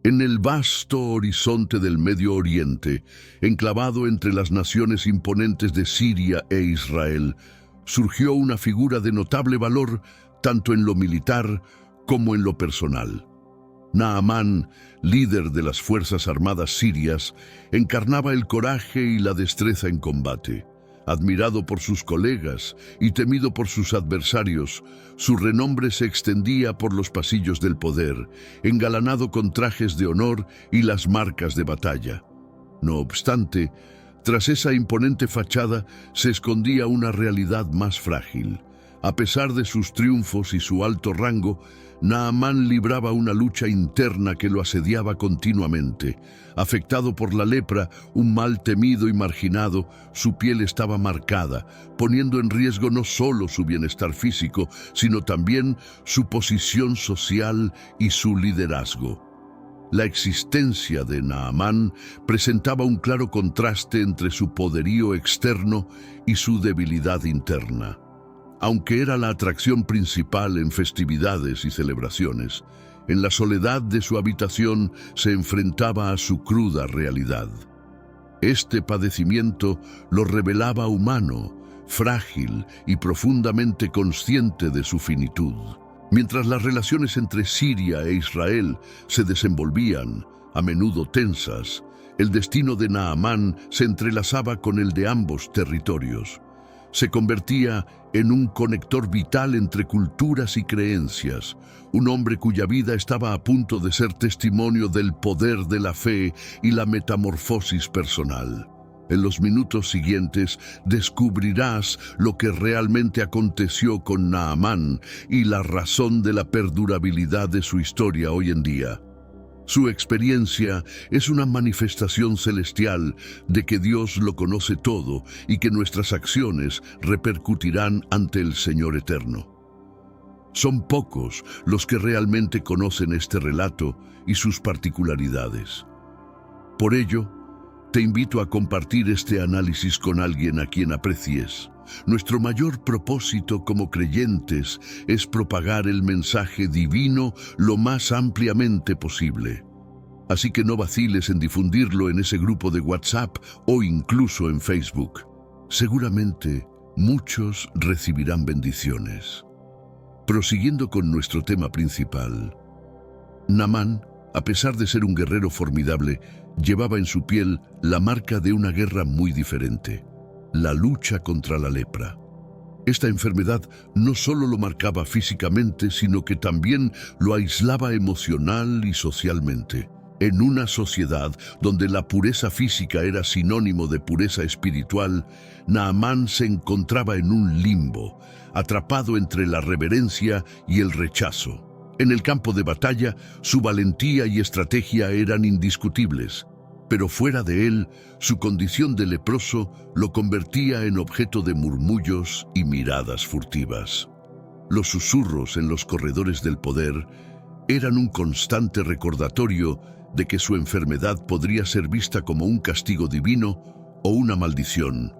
En el vasto horizonte del Medio Oriente, enclavado entre las naciones imponentes de Siria e Israel, surgió una figura de notable valor tanto en lo militar como en lo personal. Naamán, líder de las fuerzas armadas sirias, encarnaba el coraje y la destreza en combate. Admirado por sus colegas y temido por sus adversarios, su renombre se extendía por los pasillos del poder, engalanado con trajes de honor y las marcas de batalla. No obstante, tras esa imponente fachada se escondía una realidad más frágil. A pesar de sus triunfos y su alto rango, Naamán libraba una lucha interna que lo asediaba continuamente. Afectado por la lepra, un mal temido y marginado, su piel estaba marcada, poniendo en riesgo no solo su bienestar físico, sino también su posición social y su liderazgo. La existencia de Naamán presentaba un claro contraste entre su poderío externo y su debilidad interna. Aunque era la atracción principal en festividades y celebraciones, en la soledad de su habitación se enfrentaba a su cruda realidad. Este padecimiento lo revelaba humano, frágil y profundamente consciente de su finitud. Mientras las relaciones entre Siria e Israel se desenvolvían, a menudo tensas, el destino de Naamán se entrelazaba con el de ambos territorios. Se convertía en un conector vital entre culturas y creencias, un hombre cuya vida estaba a punto de ser testimonio del poder de la fe y la metamorfosis personal. En los minutos siguientes descubrirás lo que realmente aconteció con Naamán y la razón de la perdurabilidad de su historia hoy en día. Su experiencia es una manifestación celestial de que Dios lo conoce todo y que nuestras acciones repercutirán ante el Señor eterno. Son pocos los que realmente conocen este relato y sus particularidades. Por ello, te invito a compartir este análisis con alguien a quien aprecies. Nuestro mayor propósito como creyentes es propagar el mensaje divino lo más ampliamente posible. Así que no vaciles en difundirlo en ese grupo de WhatsApp o incluso en Facebook. Seguramente muchos recibirán bendiciones. Prosiguiendo con nuestro tema principal, Naamán, a pesar de ser un guerrero formidable, llevaba en su piel la marca de una guerra muy diferente: la lucha contra la lepra. Esta enfermedad no solo lo marcaba físicamente, sino que también lo aislaba emocional y socialmente. En una sociedad donde la pureza física era sinónimo de pureza espiritual, Naamán se encontraba en un limbo, atrapado entre la reverencia y el rechazo. En el campo de batalla, su valentía y estrategia eran indiscutibles, pero fuera de él, su condición de leproso lo convertía en objeto de murmullos y miradas furtivas. Los susurros en los corredores del poder eran un constante recordatorio de que su enfermedad podría ser vista como un castigo divino o una maldición,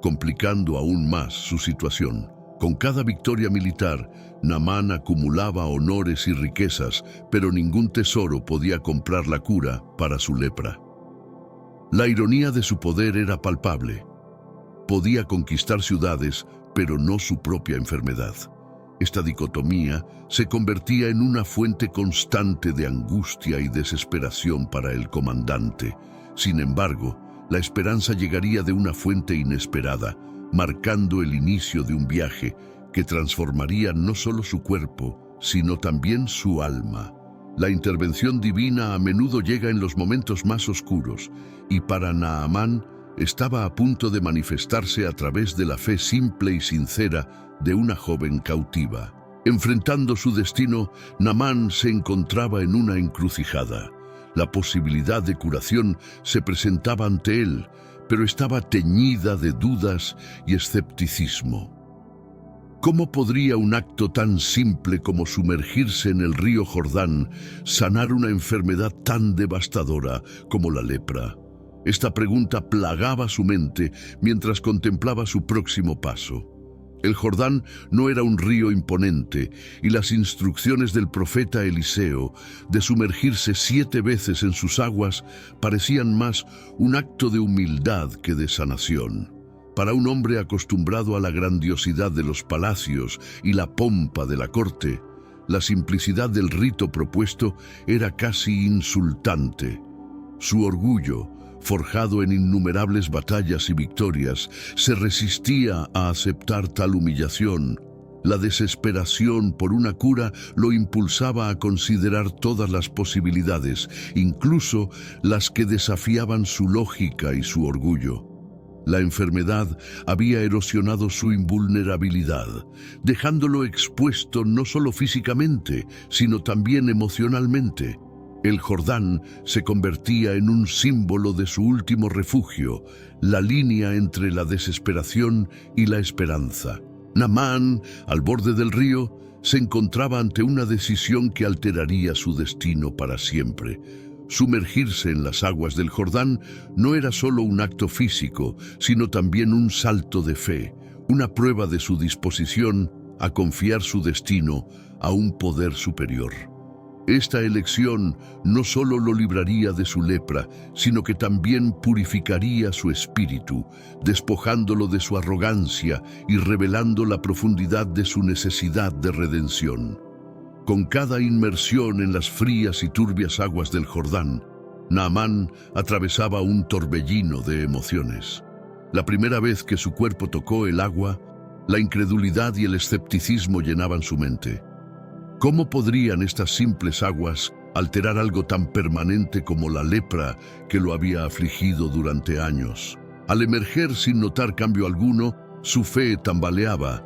complicando aún más su situación. Con cada victoria militar, Naamán acumulaba honores y riquezas, pero ningún tesoro podía comprar la cura para su lepra. La ironía de su poder era palpable. Podía conquistar ciudades, pero no su propia enfermedad. Esta dicotomía se convertía en una fuente constante de angustia y desesperación para el comandante. Sin embargo, la esperanza llegaría de una fuente inesperada, marcando el inicio de un viaje que transformaría no solo su cuerpo, sino también su alma. La intervención divina a menudo llega en los momentos más oscuros, y para Naamán estaba a punto de manifestarse a través de la fe simple y sincera de una joven cautiva. Enfrentando su destino, Naamán se encontraba en una encrucijada. La posibilidad de curación se presentaba ante él, pero estaba teñida de dudas y escepticismo. ¿Cómo podría un acto tan simple como sumergirse en el río Jordán sanar una enfermedad tan devastadora como la lepra? Esta pregunta plagaba su mente mientras contemplaba su próximo paso. El Jordán no era un río imponente, y las instrucciones del profeta Eliseo de sumergirse 7 veces en sus aguas parecían más un acto de humildad que de sanación. Para un hombre acostumbrado a la grandiosidad de los palacios y la pompa de la corte, la simplicidad del rito propuesto era casi insultante. Su orgullo, forjado en innumerables batallas y victorias, se resistía a aceptar tal humillación. La desesperación por una cura lo impulsaba a considerar todas las posibilidades, incluso las que desafiaban su lógica y su orgullo. La enfermedad había erosionado su invulnerabilidad, dejándolo expuesto no solo físicamente, sino también emocionalmente. El Jordán se convertía en un símbolo de su último refugio, la línea entre la desesperación y la esperanza. Naamán, al borde del río, se encontraba ante una decisión que alteraría su destino para siempre. Sumergirse en las aguas del Jordán no era solo un acto físico, sino también un salto de fe, una prueba de su disposición a confiar su destino a un poder superior. Esta elección no solo lo libraría de su lepra, sino que también purificaría su espíritu, despojándolo de su arrogancia y revelando la profundidad de su necesidad de redención. Con cada inmersión en las frías y turbias aguas del Jordán, Naamán atravesaba un torbellino de emociones. La primera vez que su cuerpo tocó el agua, la incredulidad y el escepticismo llenaban su mente. ¿Cómo podrían estas simples aguas alterar algo tan permanente como la lepra que lo había afligido durante años? Al emerger sin notar cambio alguno, su fe tambaleaba,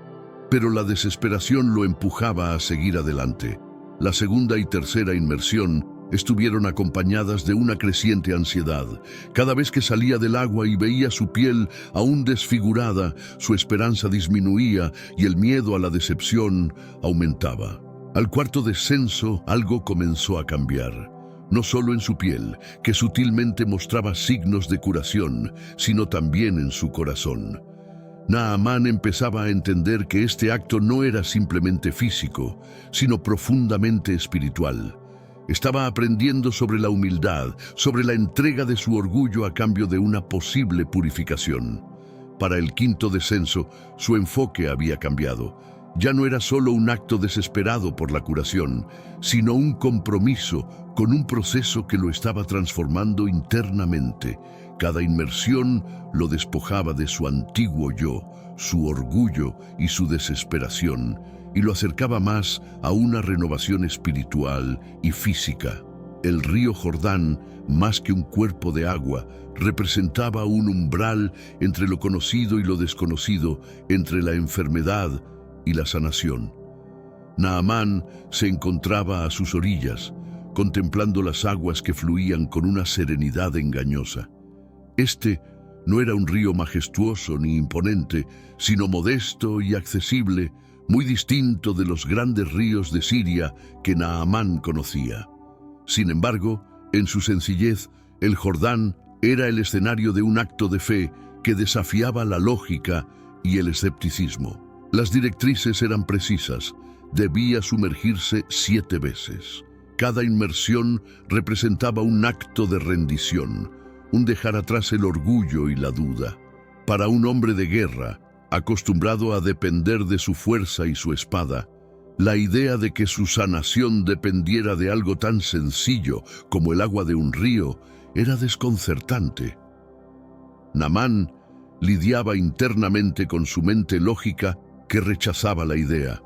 pero la desesperación lo empujaba a seguir adelante. La segunda y tercera inmersión estuvieron acompañadas de una creciente ansiedad. Cada vez que salía del agua y veía su piel aún desfigurada, su esperanza disminuía y el miedo a la decepción aumentaba. Al cuarto descenso, algo comenzó a cambiar. No solo en su piel, que sutilmente mostraba signos de curación, sino también en su corazón. Naamán empezaba a entender que este acto no era simplemente físico, sino profundamente espiritual. Estaba aprendiendo sobre la humildad, sobre la entrega de su orgullo a cambio de una posible purificación. Para el quinto descenso, su enfoque había cambiado. Ya no era solo un acto desesperado por la curación, sino un compromiso con un proceso que lo estaba transformando internamente. Cada inmersión lo despojaba de su antiguo yo, su orgullo y su desesperación, y lo acercaba más a una renovación espiritual y física. El río Jordán, más que un cuerpo de agua, representaba un umbral entre lo conocido y lo desconocido, entre la enfermedad y la sanación. Naamán se encontraba a sus orillas, contemplando las aguas que fluían con una serenidad engañosa. Este no era un río majestuoso ni imponente, sino modesto y accesible, muy distinto de los grandes ríos de Siria que Naamán conocía. Sin embargo, en su sencillez, el Jordán era el escenario de un acto de fe que desafiaba la lógica y el escepticismo. Las directrices eran precisas: debía sumergirse 7 veces. Cada inmersión representaba un acto de rendición, un dejar atrás el orgullo y la duda. Para un hombre de guerra, acostumbrado a depender de su fuerza y su espada, la idea de que su sanación dependiera de algo tan sencillo como el agua de un río era desconcertante. Naamán lidiaba internamente con su mente lógica que rechazaba la idea,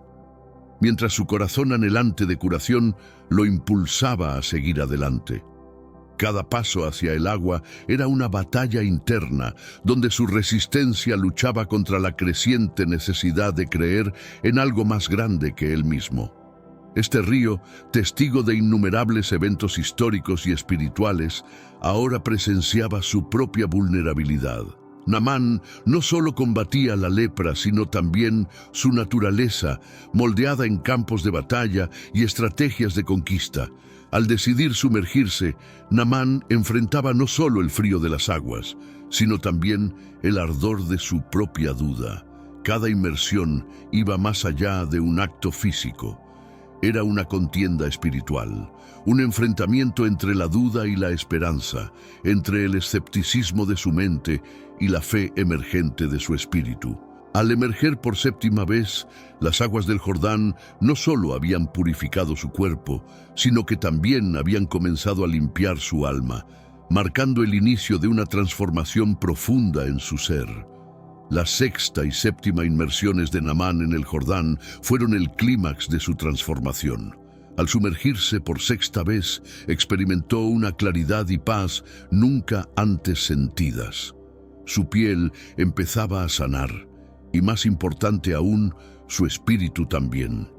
mientras su corazón anhelante de curación lo impulsaba a seguir adelante. Cada paso hacia el agua era una batalla interna, donde su resistencia luchaba contra la creciente necesidad de creer en algo más grande que él mismo. Este río, testigo de innumerables eventos históricos y espirituales, ahora presenciaba su propia vulnerabilidad. Naamán no solo combatía la lepra, sino también su naturaleza, moldeada en campos de batalla y estrategias de conquista. Al decidir sumergirse, Naamán enfrentaba no solo el frío de las aguas, sino también el ardor de su propia duda. Cada inmersión iba más allá de un acto físico. Era una contienda espiritual, un enfrentamiento entre la duda y la esperanza, entre el escepticismo de su mente y la fe emergente de su espíritu. Al emerger por séptima vez, las aguas del Jordán no solo habían purificado su cuerpo, sino que también habían comenzado a limpiar su alma, marcando el inicio de una transformación profunda en su ser. La sexta y séptima inmersiones de Naamán en el Jordán fueron el clímax de su transformación. Al sumergirse por sexta vez, experimentó una claridad y paz nunca antes sentidas. Su piel empezaba a sanar, y más importante aún, su espíritu también.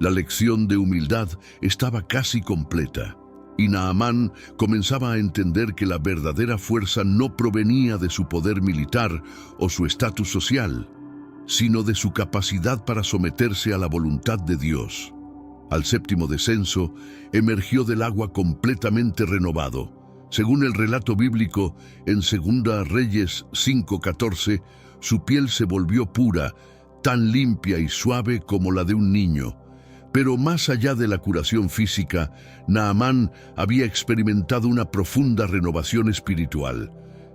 La lección de humildad estaba casi completa, y Naamán comenzaba a entender que la verdadera fuerza no provenía de su poder militar o su estatus social, sino de su capacidad para someterse a la voluntad de Dios. Al séptimo descenso, emergió del agua completamente renovado. Según el relato bíblico, en 2 Reyes 5:14, su piel se volvió pura, tan limpia y suave como la de un niño. Pero más allá de la curación física, Naamán había experimentado una profunda renovación espiritual.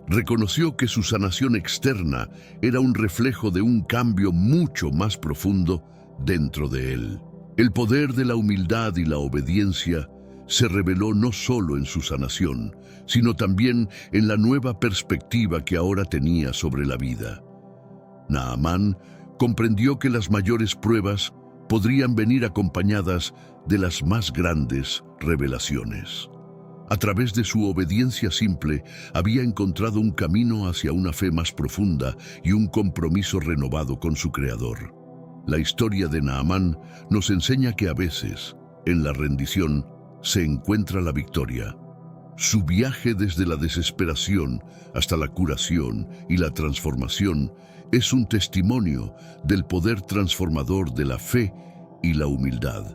Reconoció que su sanación externa era un reflejo de un cambio mucho más profundo dentro de él. El poder de la humildad y la obediencia se reveló no solo en su sanación, sino también en la nueva perspectiva que ahora tenía sobre la vida. Naamán comprendió que las mayores pruebas podrían venir acompañadas de las más grandes revelaciones. A través de su obediencia simple, había encontrado un camino hacia una fe más profunda y un compromiso renovado con su Creador. La historia de Naamán nos enseña que a veces, en la rendición, se encuentra la victoria. Su viaje desde la desesperación hasta la curación y la transformación es un testimonio del poder transformador de la fe y la humildad.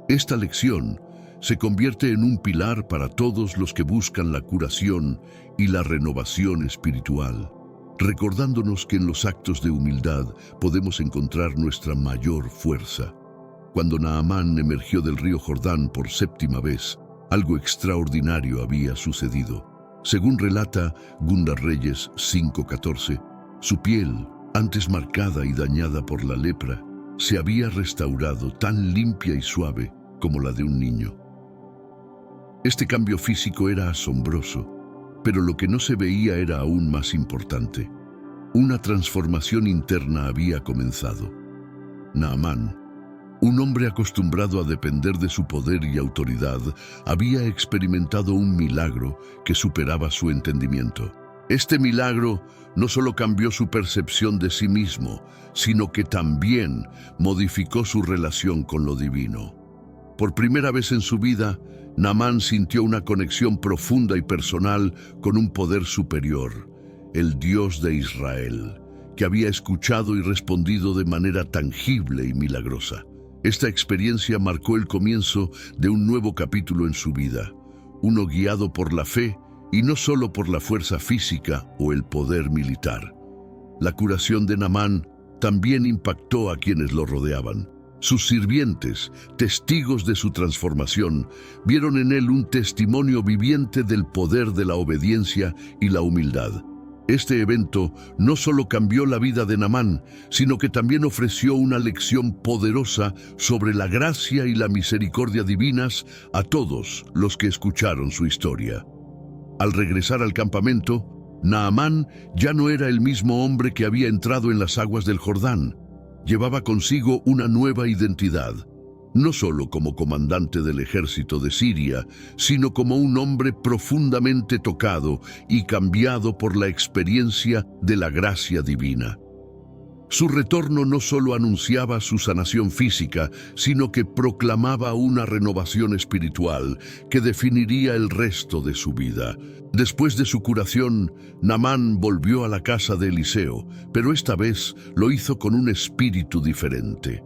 Esta lección se convierte en un pilar para todos los que buscan la curación y la renovación espiritual, recordándonos que en los actos de humildad podemos encontrar nuestra mayor fuerza. Cuando Naamán emergió del río Jordán por séptima vez, algo extraordinario había sucedido. Según relata 2 Reyes 5:14, su piel, antes marcada y dañada por la lepra, se había restaurado tan limpia y suave como la de un niño. Este cambio físico era asombroso, pero lo que no se veía era aún más importante. Una transformación interna había comenzado. Naamán, un hombre acostumbrado a depender de su poder y autoridad, había experimentado un milagro que superaba su entendimiento. Este milagro no solo cambió su percepción de sí mismo, sino que también modificó su relación con lo divino. Por primera vez en su vida, Naamán sintió una conexión profunda y personal con un poder superior, el Dios de Israel, que había escuchado y respondido de manera tangible y milagrosa. Esta experiencia marcó el comienzo de un nuevo capítulo en su vida, uno guiado por la fe y no solo por la fuerza física o el poder militar. La curación de Naamán también impactó a quienes lo rodeaban. Sus sirvientes, testigos de su transformación, vieron en él un testimonio viviente del poder de la obediencia y la humildad. Este evento no solo cambió la vida de Naamán, sino que también ofreció una lección poderosa sobre la gracia y la misericordia divinas a todos los que escucharon su historia. Al regresar al campamento, Naamán ya no era el mismo hombre que había entrado en las aguas del Jordán. Llevaba consigo una nueva identidad, no solo como comandante del ejército de Siria, sino como un hombre profundamente tocado y cambiado por la experiencia de la gracia divina. Su retorno no solo anunciaba su sanación física, sino que proclamaba una renovación espiritual que definiría el resto de su vida. Después de su curación, Naamán volvió a la casa de Eliseo, pero esta vez lo hizo con un espíritu diferente.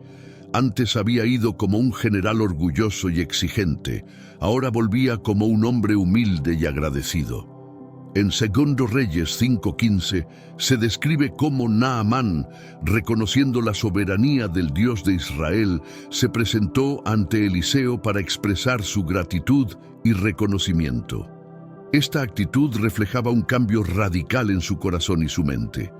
Antes había ido como un general orgulloso y exigente, ahora volvía como un hombre humilde y agradecido. En 2 Reyes 5:15 se describe cómo Naamán, reconociendo la soberanía del Dios de Israel, se presentó ante Eliseo para expresar su gratitud y reconocimiento. Esta actitud reflejaba un cambio radical en su corazón y su mente.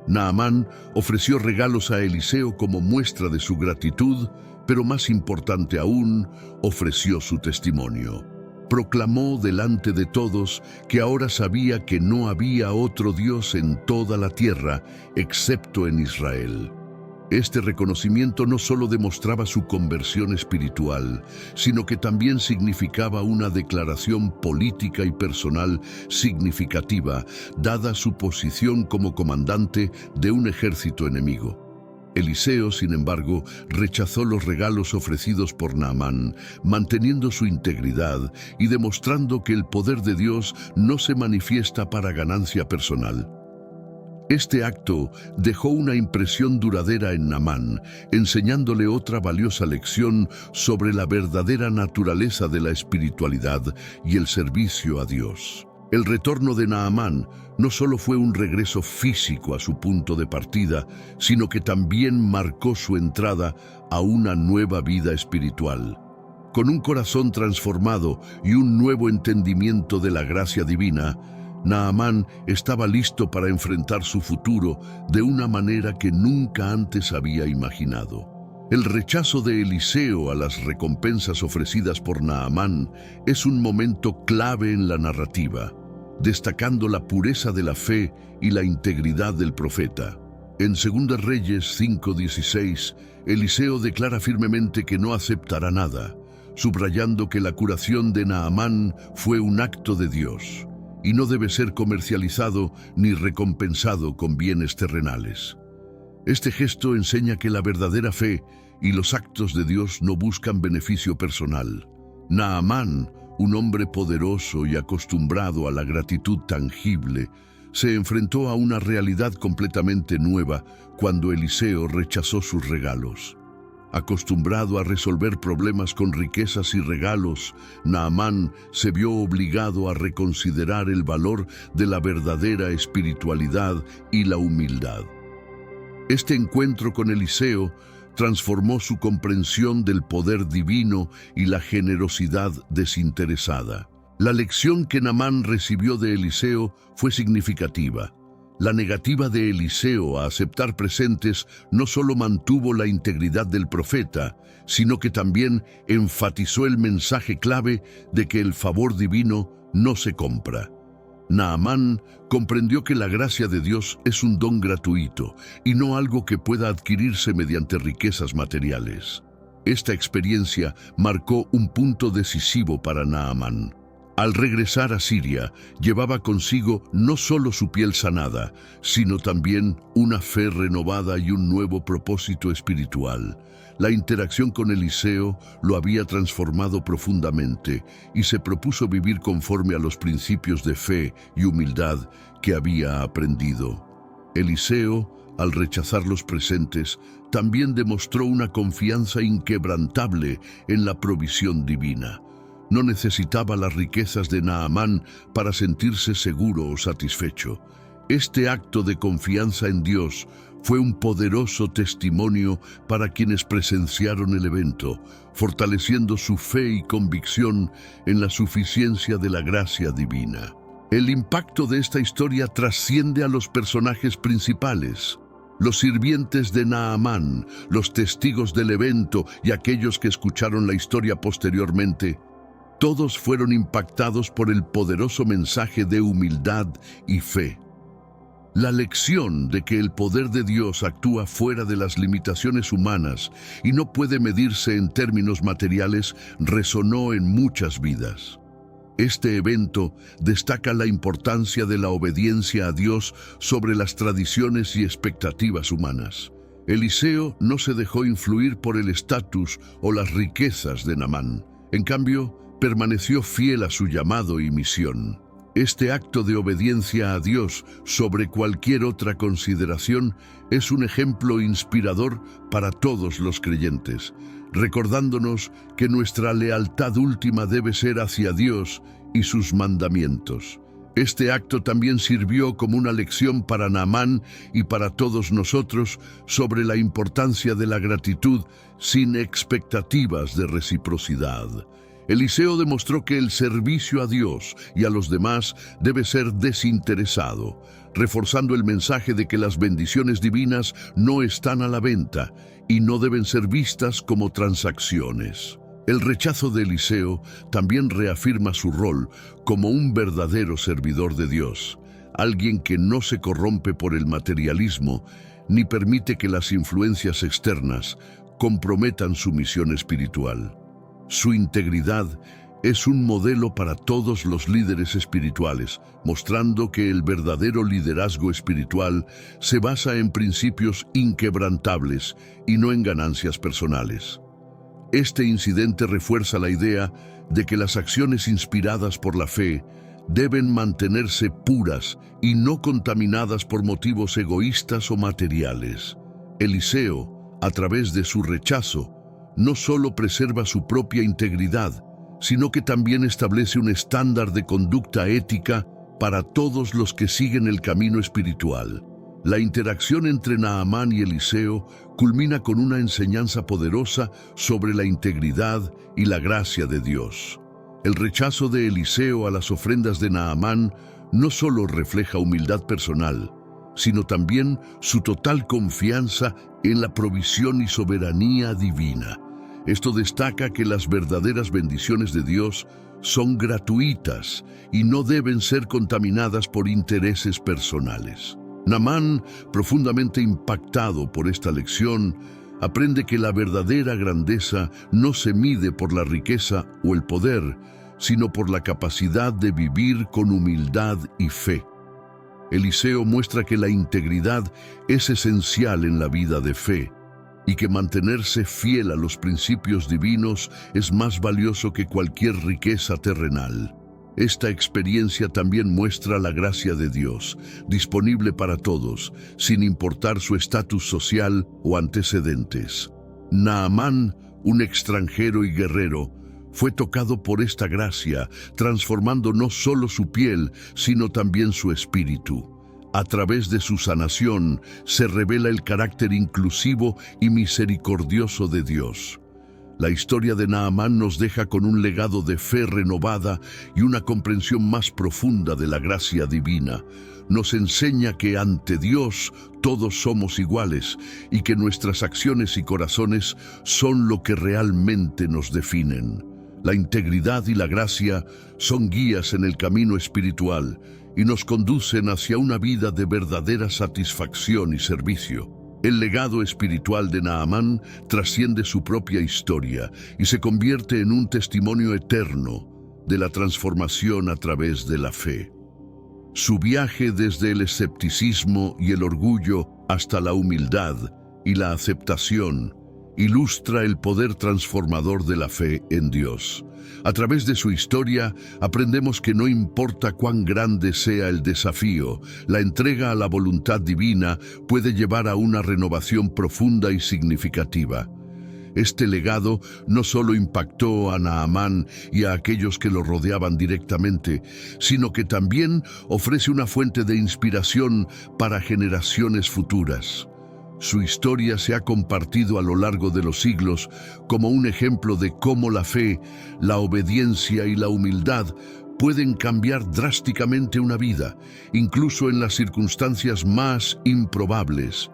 Naamán ofreció regalos a Eliseo como muestra de su gratitud, pero más importante aún, ofreció su testimonio. Proclamó delante de todos que ahora sabía que no había otro Dios en toda la tierra, excepto en Israel. Este reconocimiento no solo demostraba su conversión espiritual, sino que también significaba una declaración política y personal significativa, dada su posición como comandante de un ejército enemigo. Eliseo, sin embargo, rechazó los regalos ofrecidos por Naamán, manteniendo su integridad y demostrando que el poder de Dios no se manifiesta para ganancia personal. Este acto dejó una impresión duradera en Naamán, enseñándole otra valiosa lección sobre la verdadera naturaleza de la espiritualidad y el servicio a Dios. El retorno de Naamán no solo fue un regreso físico a su punto de partida, sino que también marcó su entrada a una nueva vida espiritual. Con un corazón transformado y un nuevo entendimiento de la gracia divina, Naamán estaba listo para enfrentar su futuro de una manera que nunca antes había imaginado. El rechazo de Eliseo a las recompensas ofrecidas por Naamán es un momento clave en la narrativa, destacando la pureza de la fe y la integridad del profeta. En 2 Reyes 5:16, Eliseo declara firmemente que no aceptará nada, subrayando que la curación de Naamán fue un acto de Dios y no debe ser comercializado ni recompensado con bienes terrenales. Este gesto enseña que la verdadera fe y los actos de Dios no buscan beneficio personal. Naamán, un hombre poderoso y acostumbrado a la gratitud tangible, se enfrentó a una realidad completamente nueva cuando Eliseo rechazó sus regalos. Acostumbrado a resolver problemas con riquezas y regalos, Naamán se vio obligado a reconsiderar el valor de la verdadera espiritualidad y la humildad. Este encuentro con Eliseo transformó su comprensión del poder divino y la generosidad desinteresada. La lección que Naamán recibió de Eliseo fue significativa. La negativa de Eliseo a aceptar presentes no solo mantuvo la integridad del profeta, sino que también enfatizó el mensaje clave de que el favor divino no se compra. Naamán comprendió que la gracia de Dios es un don gratuito y no algo que pueda adquirirse mediante riquezas materiales. Esta experiencia marcó un punto decisivo para Naamán. Al regresar a Siria, llevaba consigo no solo su piel sanada, sino también una fe renovada y un nuevo propósito espiritual. La interacción con Eliseo lo había transformado profundamente y se propuso vivir conforme a los principios de fe y humildad que había aprendido. Eliseo, al rechazar los presentes, también demostró una confianza inquebrantable en la provisión divina. No necesitaba las riquezas de Naamán para sentirse seguro o satisfecho. Este acto de confianza en Dios fue un poderoso testimonio para quienes presenciaron el evento, fortaleciendo su fe y convicción en la suficiencia de la gracia divina. El impacto de esta historia trasciende a los personajes principales. Los sirvientes de Naamán, los testigos del evento y aquellos que escucharon la historia posteriormente, todos fueron impactados por el poderoso mensaje de humildad y fe. La lección de que el poder de Dios actúa fuera de las limitaciones humanas y no puede medirse en términos materiales resonó en muchas vidas. Este evento destaca la importancia de la obediencia a Dios sobre las tradiciones y expectativas humanas. Eliseo no se dejó influir por el estatus o las riquezas de Naamán. En cambio, permaneció fiel a su llamado y misión. Este acto de obediencia a Dios sobre cualquier otra consideración es un ejemplo inspirador para todos los creyentes, recordándonos que nuestra lealtad última debe ser hacia Dios y sus mandamientos. Este acto también sirvió como una lección para Naamán y para todos nosotros sobre la importancia de la gratitud sin expectativas de reciprocidad. Eliseo demostró que el servicio a Dios y a los demás debe ser desinteresado, reforzando el mensaje de que las bendiciones divinas no están a la venta y no deben ser vistas como transacciones. El rechazo de Eliseo también reafirma su rol como un verdadero servidor de Dios, alguien que no se corrompe por el materialismo ni permite que las influencias externas comprometan su misión espiritual. Su integridad es un modelo para todos los líderes espirituales, mostrando que el verdadero liderazgo espiritual se basa en principios inquebrantables y no en ganancias personales. Este incidente refuerza la idea de que las acciones inspiradas por la fe deben mantenerse puras y no contaminadas por motivos egoístas o materiales. Eliseo, a través de su rechazo, no solo preserva su propia integridad, sino que también establece un estándar de conducta ética para todos los que siguen el camino espiritual. La interacción entre Naamán y Eliseo culmina con una enseñanza poderosa sobre la integridad y la gracia de Dios. El rechazo de Eliseo a las ofrendas de Naamán no solo refleja humildad personal, sino también su total confianza en la provisión y soberanía divina. Esto destaca que las verdaderas bendiciones de Dios son gratuitas y no deben ser contaminadas por intereses personales. Naamán, profundamente impactado por esta lección, aprende que la verdadera grandeza no se mide por la riqueza o el poder, sino por la capacidad de vivir con humildad y fe. Eliseo muestra que la integridad es esencial en la vida de fe y que mantenerse fiel a los principios divinos es más valioso que cualquier riqueza terrenal. Esta experiencia también muestra la gracia de Dios, disponible para todos, sin importar su estatus social o antecedentes. Naamán, un extranjero y guerrero, fue tocado por esta gracia, transformando no solo su piel, sino también su espíritu. A través de su sanación se revela el carácter inclusivo y misericordioso de Dios. La historia de Naamán nos deja con un legado de fe renovada y una comprensión más profunda de la gracia divina. Nos enseña que ante Dios todos somos iguales y que nuestras acciones y corazones son lo que realmente nos definen. La integridad y la gracia son guías en el camino espiritual y nos conducen hacia una vida de verdadera satisfacción y servicio. El legado espiritual de Naamán trasciende su propia historia y se convierte en un testimonio eterno de la transformación a través de la fe. Su viaje desde el escepticismo y el orgullo hasta la humildad y la aceptación ilustra el poder transformador de la fe en Dios. A través de su historia aprendemos que no importa cuán grande sea el desafío, la entrega a la voluntad divina puede llevar a una renovación profunda y significativa. Este legado no solo impactó a Naamán y a aquellos que lo rodeaban directamente, sino que también ofrece una fuente de inspiración para generaciones futuras. Su historia se ha compartido a lo largo de los siglos como un ejemplo de cómo la fe, la obediencia y la humildad pueden cambiar drásticamente una vida, incluso en las circunstancias más improbables.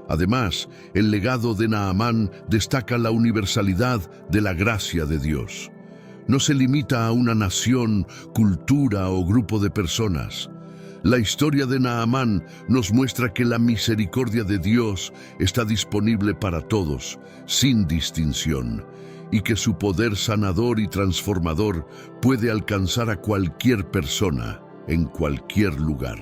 Además, el legado de Naamán destaca la universalidad de la gracia de Dios. No se limita a una nación, cultura o grupo de personas. La historia de Naamán nos muestra que la misericordia de Dios está disponible para todos, sin distinción, y que su poder sanador y transformador puede alcanzar a cualquier persona, en cualquier lugar.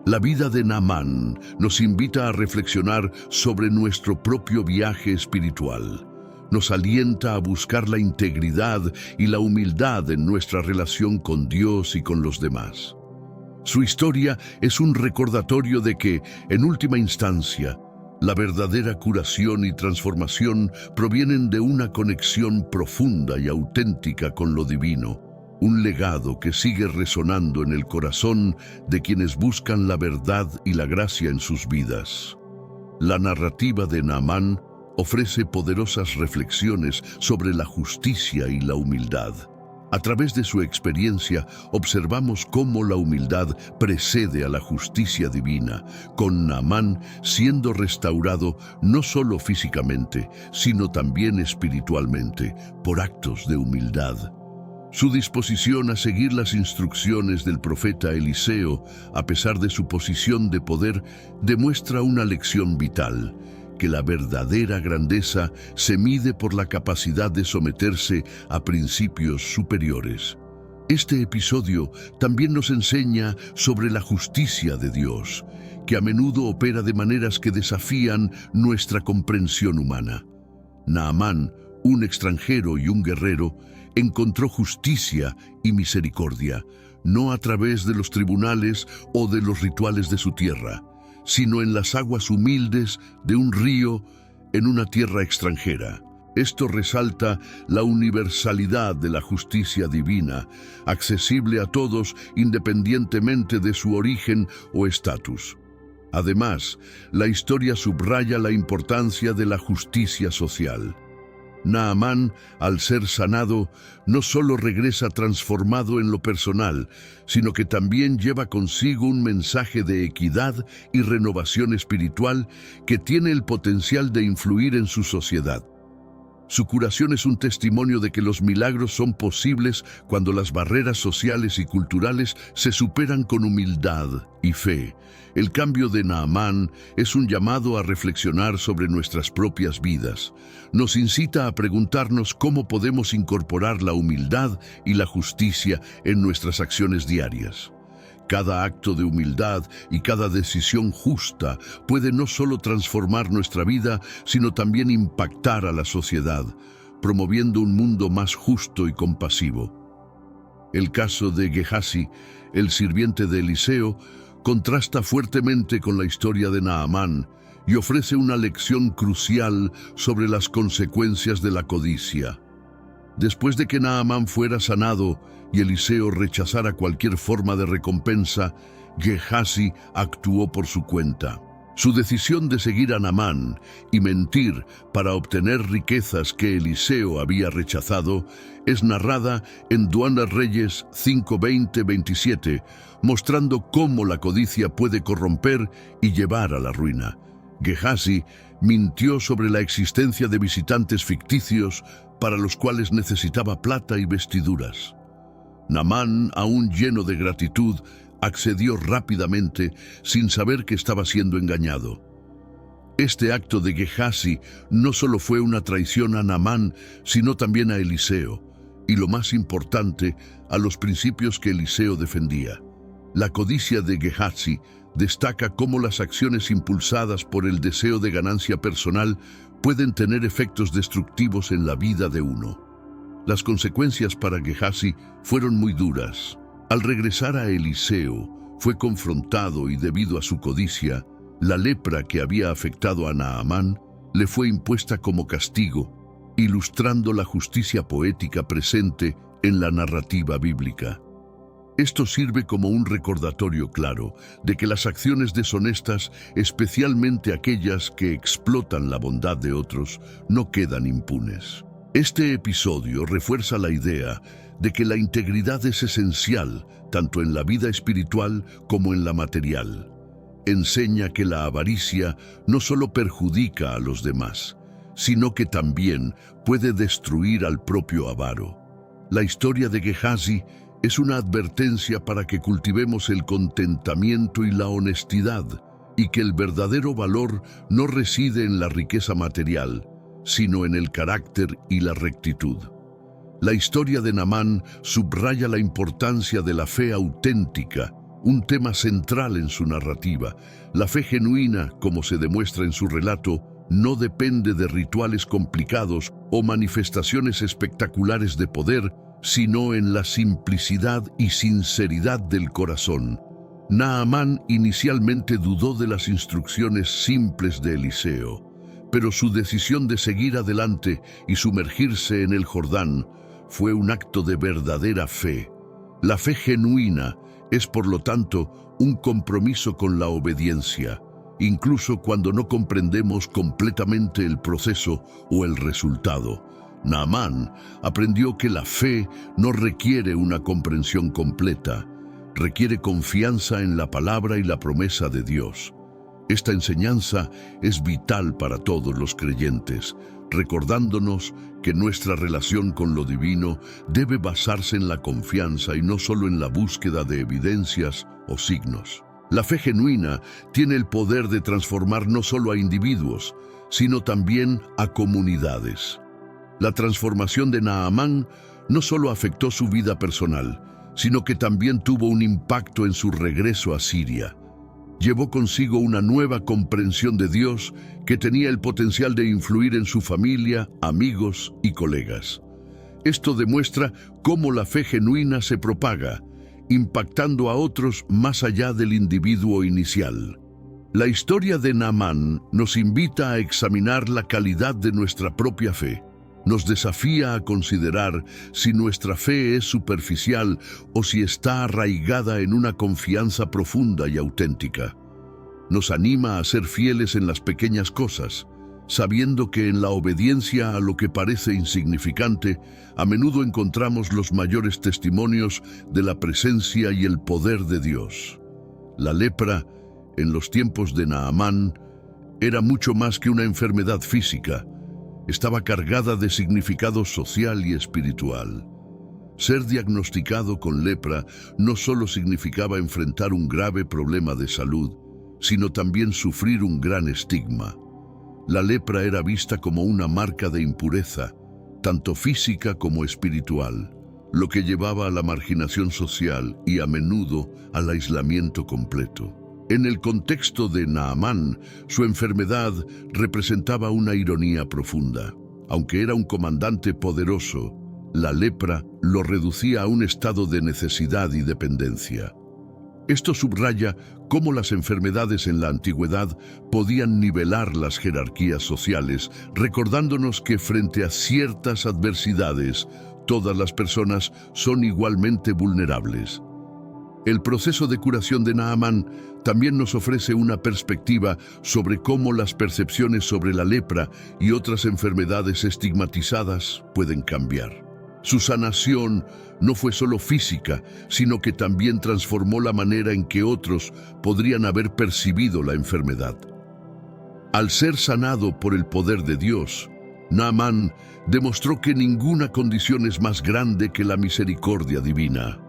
La vida de Naamán nos invita a reflexionar sobre nuestro propio viaje espiritual. Nos alienta a buscar la integridad y la humildad en nuestra relación con Dios y con los demás. Su historia es un recordatorio de que, en última instancia, la verdadera curación y transformación provienen de una conexión profunda y auténtica con lo divino, un legado que sigue resonando en el corazón de quienes buscan la verdad y la gracia en sus vidas. La narrativa de Naamán ofrece poderosas reflexiones sobre la justicia y la humildad. A través de su experiencia observamos cómo la humildad precede a la justicia divina, con Naamán siendo restaurado no solo físicamente, sino también espiritualmente, por actos de humildad. Su disposición a seguir las instrucciones del profeta Eliseo, a pesar de su posición de poder, demuestra una lección vital: que la verdadera grandeza se mide por la capacidad de someterse a principios superiores. Este episodio también nos enseña sobre la justicia de Dios, que a menudo opera de maneras que desafían nuestra comprensión humana. Naamán, un extranjero y un guerrero, encontró justicia y misericordia, no a través de los tribunales o de los rituales de su tierra, sino en las aguas humildes de un río en una tierra extranjera. Esto resalta la universalidad de la justicia divina, accesible a todos independientemente de su origen o estatus. Además, la historia subraya la importancia de la justicia social. Naamán, al ser sanado, no solo regresa transformado en lo personal, sino que también lleva consigo un mensaje de equidad y renovación espiritual que tiene el potencial de influir en su sociedad. Su curación es un testimonio de que los milagros son posibles cuando las barreras sociales y culturales se superan con humildad y fe. El cambio de Naamán es un llamado a reflexionar sobre nuestras propias vidas. Nos incita a preguntarnos cómo podemos incorporar la humildad y la justicia en nuestras acciones diarias. Cada acto de humildad y cada decisión justa puede no solo transformar nuestra vida, sino también impactar a la sociedad, promoviendo un mundo más justo y compasivo. El caso de Gehazi, el sirviente de Eliseo, contrasta fuertemente con la historia de Naamán y ofrece una lección crucial sobre las consecuencias de la codicia. Después de que Naamán fuera sanado y Eliseo rechazara cualquier forma de recompensa, Gehazi actuó por su cuenta. Su decisión de seguir a Naamán y mentir para obtener riquezas que Eliseo había rechazado es narrada en 2 Reyes 5:20-27, mostrando cómo la codicia puede corromper y llevar a la ruina. Gehazi mintió sobre la existencia de visitantes ficticios para los cuales necesitaba plata y vestiduras. Naamán, aún lleno de gratitud, accedió rápidamente sin saber que estaba siendo engañado. Este acto de Gehazi no solo fue una traición a Naamán, sino también a Eliseo, y lo más importante, a los principios que Eliseo defendía. La codicia de Gehazi destaca cómo las acciones impulsadas por el deseo de ganancia personal pueden tener efectos destructivos en la vida de uno. Las consecuencias para Gehazi fueron muy duras. Al regresar a Eliseo, fue confrontado y debido a su codicia, la lepra que había afectado a Naamán le fue impuesta como castigo, ilustrando la justicia poética presente en la narrativa bíblica. Esto sirve como un recordatorio claro de que las acciones deshonestas, especialmente aquellas que explotan la bondad de otros, no quedan impunes. Este episodio refuerza la idea de que la integridad es esencial tanto en la vida espiritual como en la material. Enseña que la avaricia no solo perjudica a los demás, sino que también puede destruir al propio avaro. La historia de Gehazi es una advertencia para que cultivemos el contentamiento y la honestidad, y que el verdadero valor no reside en la riqueza material, sino en el carácter y la rectitud. La historia de Naamán subraya la importancia de la fe auténtica, un tema central en su narrativa. La fe genuina, como se demuestra en su relato, no depende de rituales complicados o manifestaciones espectaculares de poder, sino en la simplicidad y sinceridad del corazón. Naamán inicialmente dudó de las instrucciones simples de Eliseo, pero su decisión de seguir adelante y sumergirse en el Jordán fue un acto de verdadera fe. La fe genuina es, por lo tanto, un compromiso con la obediencia, incluso cuando no comprendemos completamente el proceso o el resultado. Naamán aprendió que la fe no requiere una comprensión completa, requiere confianza en la palabra y la promesa de Dios. Esta enseñanza es vital para todos los creyentes, recordándonos que nuestra relación con lo divino debe basarse en la confianza y no solo en la búsqueda de evidencias o signos. La fe genuina tiene el poder de transformar no solo a individuos, sino también a comunidades. La transformación de Naamán no solo afectó su vida personal, sino que también tuvo un impacto en su regreso a Siria. Llevó consigo una nueva comprensión de Dios que tenía el potencial de influir en su familia, amigos y colegas. Esto demuestra cómo la fe genuina se propaga, impactando a otros más allá del individuo inicial. La historia de Naamán nos invita a examinar la calidad de nuestra propia fe. Nos desafía a considerar si nuestra fe es superficial o si está arraigada en una confianza profunda y auténtica. Nos anima a ser fieles en las pequeñas cosas, sabiendo que en la obediencia a lo que parece insignificante, a menudo encontramos los mayores testimonios de la presencia y el poder de Dios. La lepra, en los tiempos de Naamán, era mucho más que una enfermedad física. Estaba cargada de significado social y espiritual. Ser diagnosticado con lepra no solo significaba enfrentar un grave problema de salud, sino también sufrir un gran estigma. La lepra era vista como una marca de impureza, tanto física como espiritual, lo que llevaba a la marginación social y a menudo al aislamiento completo. En el contexto de Naamán, su enfermedad representaba una ironía profunda. Aunque era un comandante poderoso, la lepra lo reducía a un estado de necesidad y dependencia. Esto subraya cómo las enfermedades en la antigüedad podían nivelar las jerarquías sociales, recordándonos que frente a ciertas adversidades, todas las personas son igualmente vulnerables. El proceso de curación de Naamán también nos ofrece una perspectiva sobre cómo las percepciones sobre la lepra y otras enfermedades estigmatizadas pueden cambiar. Su sanación no fue solo física, sino que también transformó la manera en que otros podrían haber percibido la enfermedad. Al ser sanado por el poder de Dios, Naamán demostró que ninguna condición es más grande que la misericordia divina.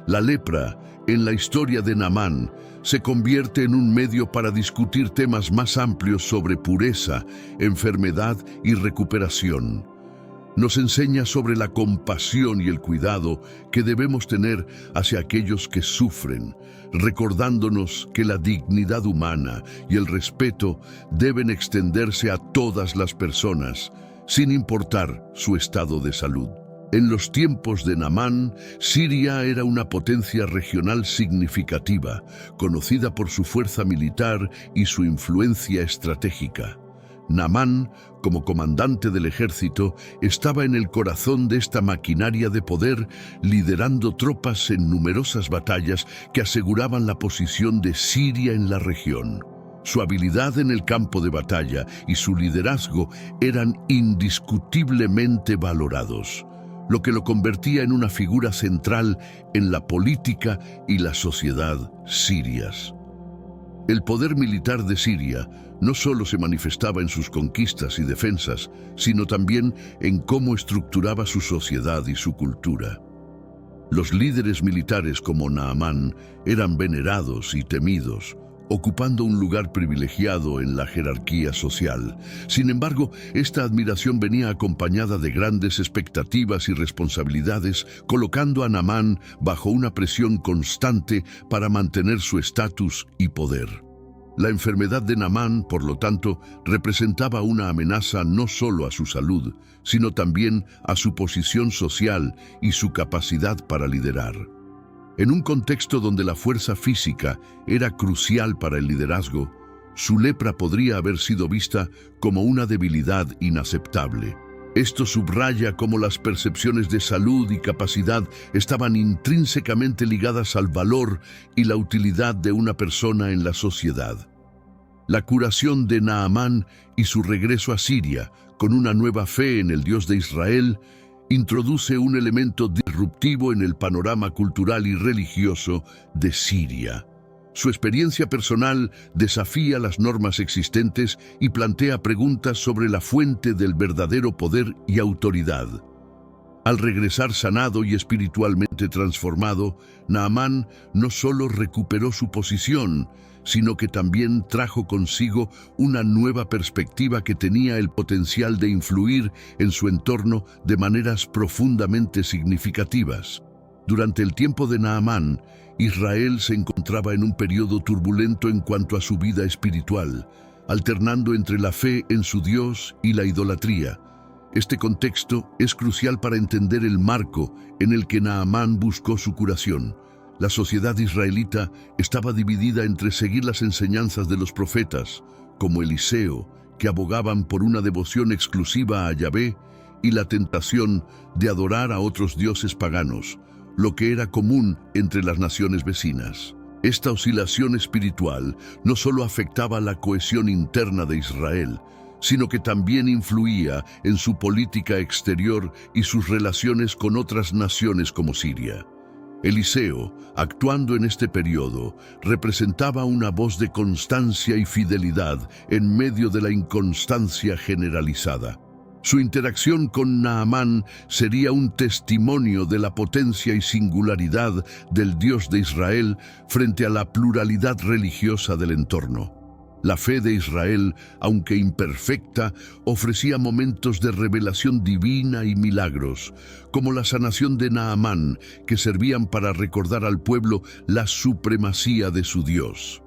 La lepra, en la historia de Naamán, se convierte en un medio para discutir temas más amplios sobre pureza, enfermedad y recuperación. Nos enseña sobre la compasión y el cuidado que debemos tener hacia aquellos que sufren, recordándonos que la dignidad humana y el respeto deben extenderse a todas las personas, sin importar su estado de salud. En los tiempos de Naamán, Siria era una potencia regional significativa, conocida por su fuerza militar y su influencia estratégica. Naamán, como comandante del ejército, estaba en el corazón de esta maquinaria de poder, liderando tropas en numerosas batallas que aseguraban la posición de Siria en la región. Su habilidad en el campo de batalla y su liderazgo eran indiscutiblemente valorados, lo que lo convertía en una figura central en la política y la sociedad sirias. El poder militar de Siria no solo se manifestaba en sus conquistas y defensas, sino también en cómo estructuraba su sociedad y su cultura. Los líderes militares como Naamán eran venerados y temidos, ocupando un lugar privilegiado en la jerarquía social. Sin embargo, esta admiración venía acompañada de grandes expectativas y responsabilidades, colocando a Naamán bajo una presión constante para mantener su estatus y poder. La enfermedad de Naamán, por lo tanto, representaba una amenaza no solo a su salud, sino también a su posición social y su capacidad para liderar. En un contexto donde la fuerza física era crucial para el liderazgo, su lepra podría haber sido vista como una debilidad inaceptable. Esto subraya cómo las percepciones de salud y capacidad estaban intrínsecamente ligadas al valor y la utilidad de una persona en la sociedad. La curación de Naamán y su regreso a Siria, con una nueva fe en el Dios de Israel, introduce un elemento disruptivo en el panorama cultural y religioso de Siria. Su experiencia personal desafía las normas existentes y plantea preguntas sobre la fuente del verdadero poder y autoridad. Al regresar sanado y espiritualmente transformado, Naamán no solo recuperó su posición, sino que también trajo consigo una nueva perspectiva que tenía el potencial de influir en su entorno de maneras profundamente significativas. Durante el tiempo de Naamán, Israel se encontraba en un periodo turbulento en cuanto a su vida espiritual, alternando entre la fe en su Dios y la idolatría. Este contexto es crucial para entender el marco en el que Naamán buscó su curación. La sociedad israelita estaba dividida entre seguir las enseñanzas de los profetas, como Eliseo, que abogaban por una devoción exclusiva a Yahvé, y la tentación de adorar a otros dioses paganos, lo que era común entre las naciones vecinas. Esta oscilación espiritual no solo afectaba la cohesión interna de Israel, sino que también influía en su política exterior y sus relaciones con otras naciones como Siria. Eliseo, actuando en este periodo, representaba una voz de constancia y fidelidad en medio de la inconstancia generalizada. Su interacción con Naamán sería un testimonio de la potencia y singularidad del Dios de Israel frente a la pluralidad religiosa del entorno. La fe de Israel, aunque imperfecta, ofrecía momentos de revelación divina y milagros, como la sanación de Naamán, que servían para recordar al pueblo la supremacía de su Dios.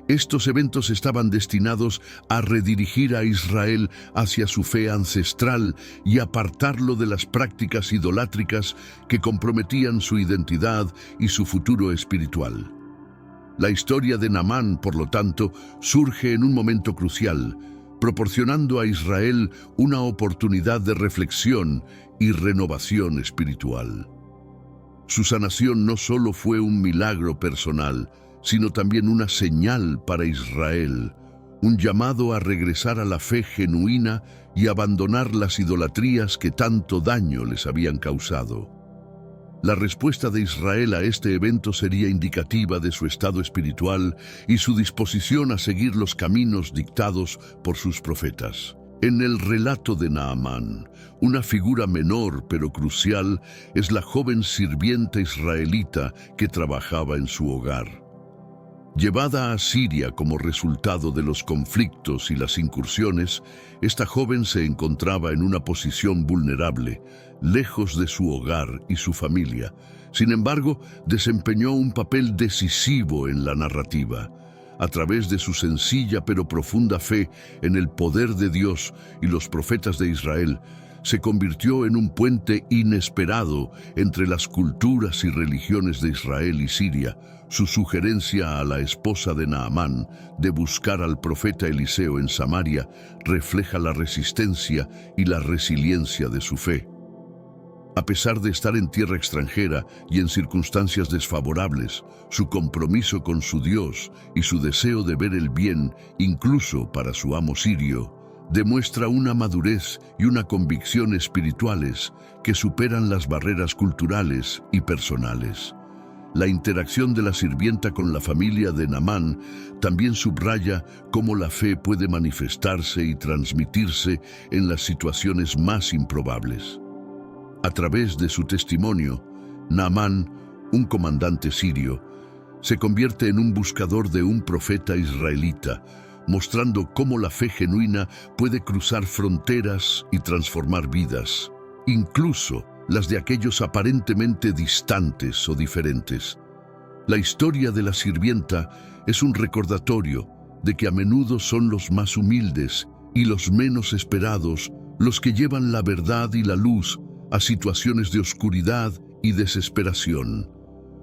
Estos eventos estaban destinados a redirigir a Israel hacia su fe ancestral y apartarlo de las prácticas idolátricas que comprometían su identidad y su futuro espiritual. La historia de Naamán, por lo tanto, surge en un momento crucial, proporcionando a Israel una oportunidad de reflexión y renovación espiritual. Su sanación no solo fue un milagro personal, sino también una señal para Israel, un llamado a regresar a la fe genuina y abandonar las idolatrías que tanto daño les habían causado. La respuesta de Israel a este evento sería indicativa de su estado espiritual y su disposición a seguir los caminos dictados por sus profetas. En el relato de Naamán, una figura menor pero crucial es la joven sirvienta israelita que trabajaba en su hogar. Llevada a Siria como resultado de los conflictos y las incursiones, esta joven se encontraba en una posición vulnerable, lejos de su hogar y su familia. Sin embargo, desempeñó un papel decisivo en la narrativa. A través de su sencilla pero profunda fe en el poder de Dios y los profetas de Israel, se convirtió en un puente inesperado entre las culturas y religiones de Israel y Siria. Su sugerencia a la esposa de Naamán de buscar al profeta Eliseo en Samaria refleja la resistencia y la resiliencia de su fe. A pesar de estar en tierra extranjera y en circunstancias desfavorables, su compromiso con su Dios y su deseo de ver el bien, incluso para su amo sirio, demuestra una madurez y una convicción espirituales que superan las barreras culturales y personales. La interacción de la sirvienta con la familia de Naamán también subraya cómo la fe puede manifestarse y transmitirse en las situaciones más improbables. A través de su testimonio, Naamán, un comandante sirio, se convierte en un buscador de un profeta israelita, mostrando cómo la fe genuina puede cruzar fronteras y transformar vidas, incluso las de aquellos aparentemente distantes o diferentes. La historia de la sirvienta es un recordatorio de que a menudo son los más humildes y los menos esperados los que llevan la verdad y la luz a situaciones de oscuridad y desesperación.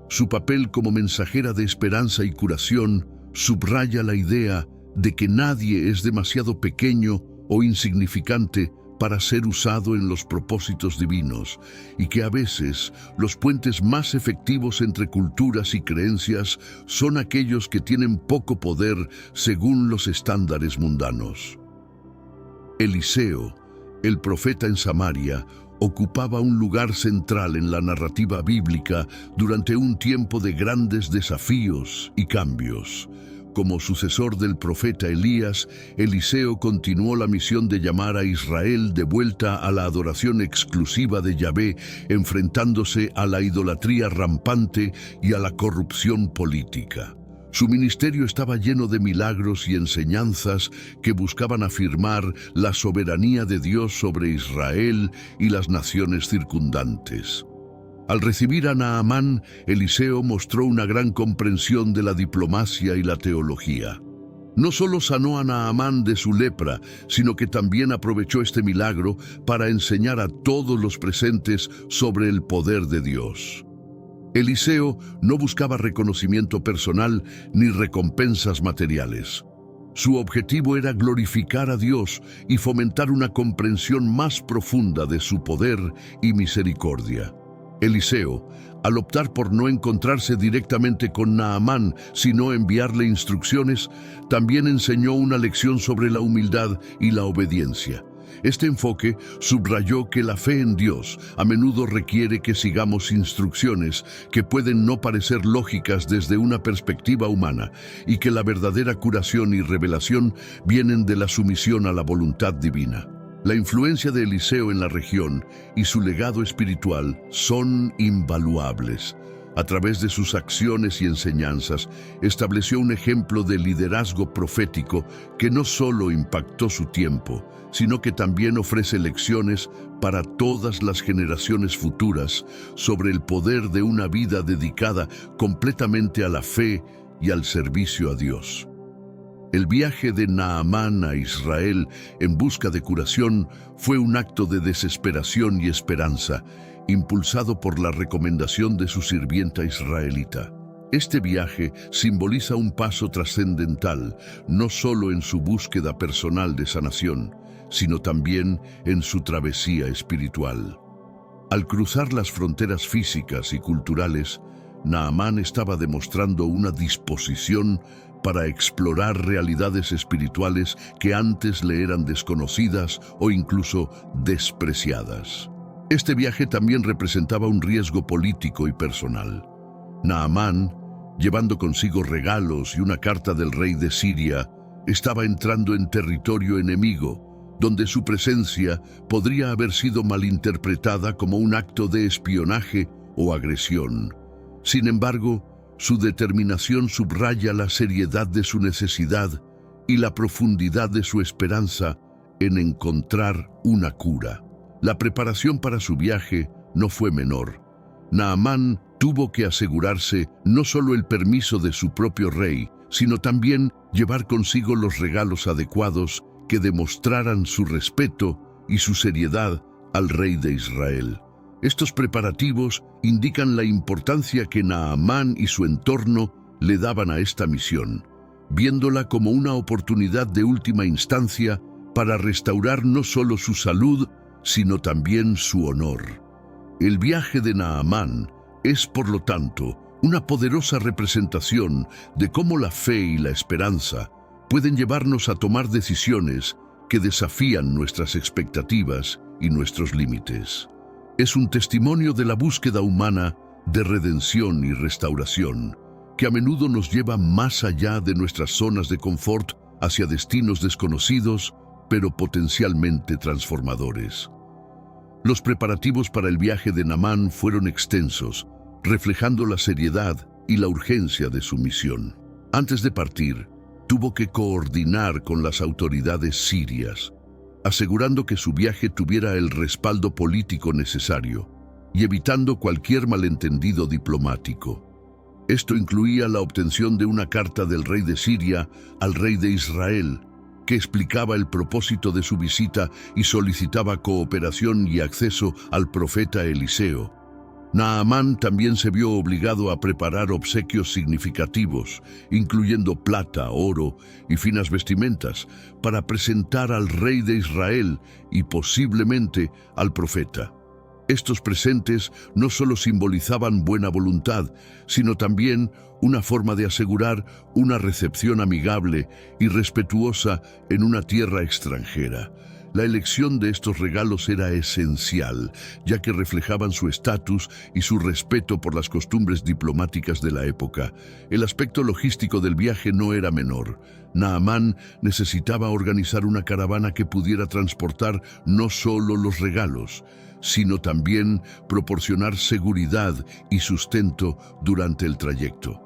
Su papel como mensajera de esperanza y curación subraya la idea de que nadie es demasiado pequeño o insignificante para ser usado en los propósitos divinos, y que a veces los puentes más efectivos entre culturas y creencias son aquellos que tienen poco poder según los estándares mundanos. Eliseo, el profeta en Samaria, ocupaba un lugar central en la narrativa bíblica durante un tiempo de grandes desafíos y cambios. Como sucesor del profeta Elías, Eliseo continuó la misión de llamar a Israel de vuelta a la adoración exclusiva de Yahvé, enfrentándose a la idolatría rampante y a la corrupción política. Su ministerio estaba lleno de milagros y enseñanzas que buscaban afirmar la soberanía de Dios sobre Israel y las naciones circundantes. Al recibir a Naamán, Eliseo mostró una gran comprensión de la diplomacia y la teología. No solo sanó a Naamán de su lepra, sino que también aprovechó este milagro para enseñar a todos los presentes sobre el poder de Dios. Eliseo no buscaba reconocimiento personal ni recompensas materiales. Su objetivo era glorificar a Dios y fomentar una comprensión más profunda de su poder y misericordia. Eliseo, al optar por no encontrarse directamente con Naamán, sino enviarle instrucciones, también enseñó una lección sobre la humildad y la obediencia. Este enfoque subrayó que la fe en Dios a menudo requiere que sigamos instrucciones que pueden no parecer lógicas desde una perspectiva humana, y que la verdadera curación y revelación vienen de la sumisión a la voluntad divina. La influencia de Eliseo en la región y su legado espiritual son invaluables. A través de sus acciones y enseñanzas, estableció un ejemplo de liderazgo profético que no solo impactó su tiempo, sino que también ofrece lecciones para todas las generaciones futuras sobre el poder de una vida dedicada completamente a la fe y al servicio a Dios. El viaje de Naamán a Israel en busca de curación fue un acto de desesperación y esperanza, impulsado por la recomendación de su sirvienta israelita. Este viaje simboliza un paso trascendental, no solo en su búsqueda personal de sanación, sino también en su travesía espiritual. Al cruzar las fronteras físicas y culturales, Naamán estaba demostrando una disposición para explorar realidades espirituales que antes le eran desconocidas o incluso despreciadas. Este viaje también representaba un riesgo político y personal. Naamán, llevando consigo regalos y una carta del rey de Siria, estaba entrando en territorio enemigo, donde su presencia podría haber sido malinterpretada como un acto de espionaje o agresión. Sin embargo, su determinación subraya la seriedad de su necesidad y la profundidad de su esperanza en encontrar una cura. La preparación para su viaje no fue menor. Naamán tuvo que asegurarse no solo el permiso de su propio rey, sino también llevar consigo los regalos adecuados que demostraran su respeto y su seriedad al rey de Israel. Estos preparativos indican la importancia que Naamán y su entorno le daban a esta misión, viéndola como una oportunidad de última instancia para restaurar no solo su salud, sino también su honor. El viaje de Naamán es, por lo tanto, una poderosa representación de cómo la fe y la esperanza pueden llevarnos a tomar decisiones que desafían nuestras expectativas y nuestros límites. Es un testimonio de la búsqueda humana de redención y restauración, que a menudo nos lleva más allá de nuestras zonas de confort hacia destinos desconocidos, pero potencialmente transformadores. Los preparativos para el viaje de Naamán fueron extensos, reflejando la seriedad y la urgencia de su misión. Antes de partir, tuvo que coordinar con las autoridades sirias, asegurando que su viaje tuviera el respaldo político necesario y evitando cualquier malentendido diplomático. Esto incluía la obtención de una carta del rey de Siria al rey de Israel, que explicaba el propósito de su visita y solicitaba cooperación y acceso al profeta Eliseo. Naamán también se vio obligado a preparar obsequios significativos, incluyendo plata, oro y finas vestimentas, para presentar al rey de Israel y posiblemente al profeta. Estos presentes no solo simbolizaban buena voluntad, sino también una forma de asegurar una recepción amigable y respetuosa en una tierra extranjera. La elección de estos regalos era esencial, ya que reflejaban su estatus y su respeto por las costumbres diplomáticas de la época. El aspecto logístico del viaje no era menor. Naamán necesitaba organizar una caravana que pudiera transportar no solo los regalos, sino también proporcionar seguridad y sustento durante el trayecto.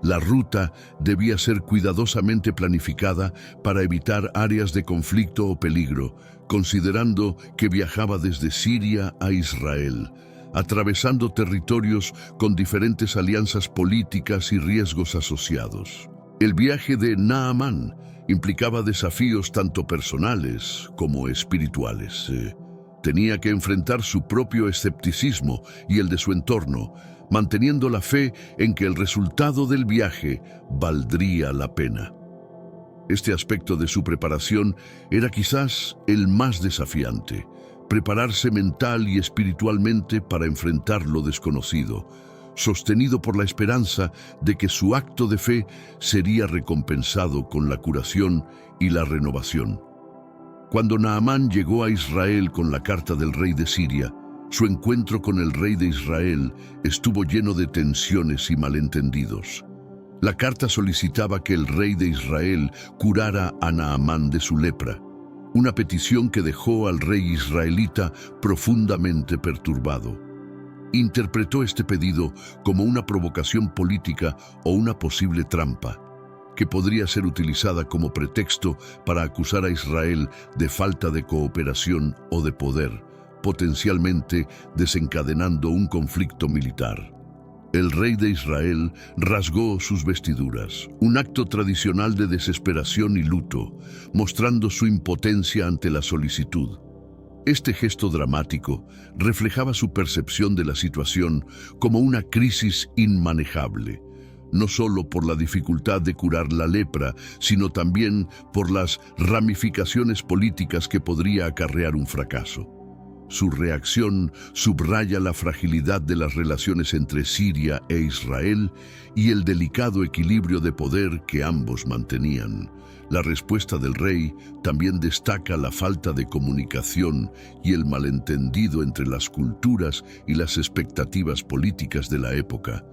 La ruta debía ser cuidadosamente planificada para evitar áreas de conflicto o peligro, considerando que viajaba desde Siria a Israel, atravesando territorios con diferentes alianzas políticas y riesgos asociados. El viaje de Naamán implicaba desafíos tanto personales como espirituales. Tenía que enfrentar su propio escepticismo y el de su entorno, manteniendo la fe en que el resultado del viaje valdría la pena. Este aspecto de su preparación era quizás el más desafiante: prepararse mental y espiritualmente para enfrentar lo desconocido, sostenido por la esperanza de que su acto de fe sería recompensado con la curación y la renovación. Cuando Naamán llegó a Israel con la carta del rey de Siria, su encuentro con el rey de Israel estuvo lleno de tensiones y malentendidos. La carta solicitaba que el rey de Israel curara a Naamán de su lepra, una petición que dejó al rey israelita profundamente perturbado. Interpretó este pedido como una provocación política o una posible trampa, que podría ser utilizada como pretexto para acusar a Israel de falta de cooperación o de poder, potencialmente desencadenando un conflicto militar. El rey de Israel rasgó sus vestiduras, un acto tradicional de desesperación y luto, mostrando su impotencia ante la solicitud. Este gesto dramático reflejaba su percepción de la situación como una crisis inmanejable, no solo por la dificultad de curar la lepra, sino también por las ramificaciones políticas que podría acarrear un fracaso. Su reacción subraya la fragilidad de las relaciones entre Siria e Israel y el delicado equilibrio de poder que ambos mantenían. La respuesta del rey también destaca la falta de comunicación y el malentendido entre las culturas y las expectativas políticas de la época,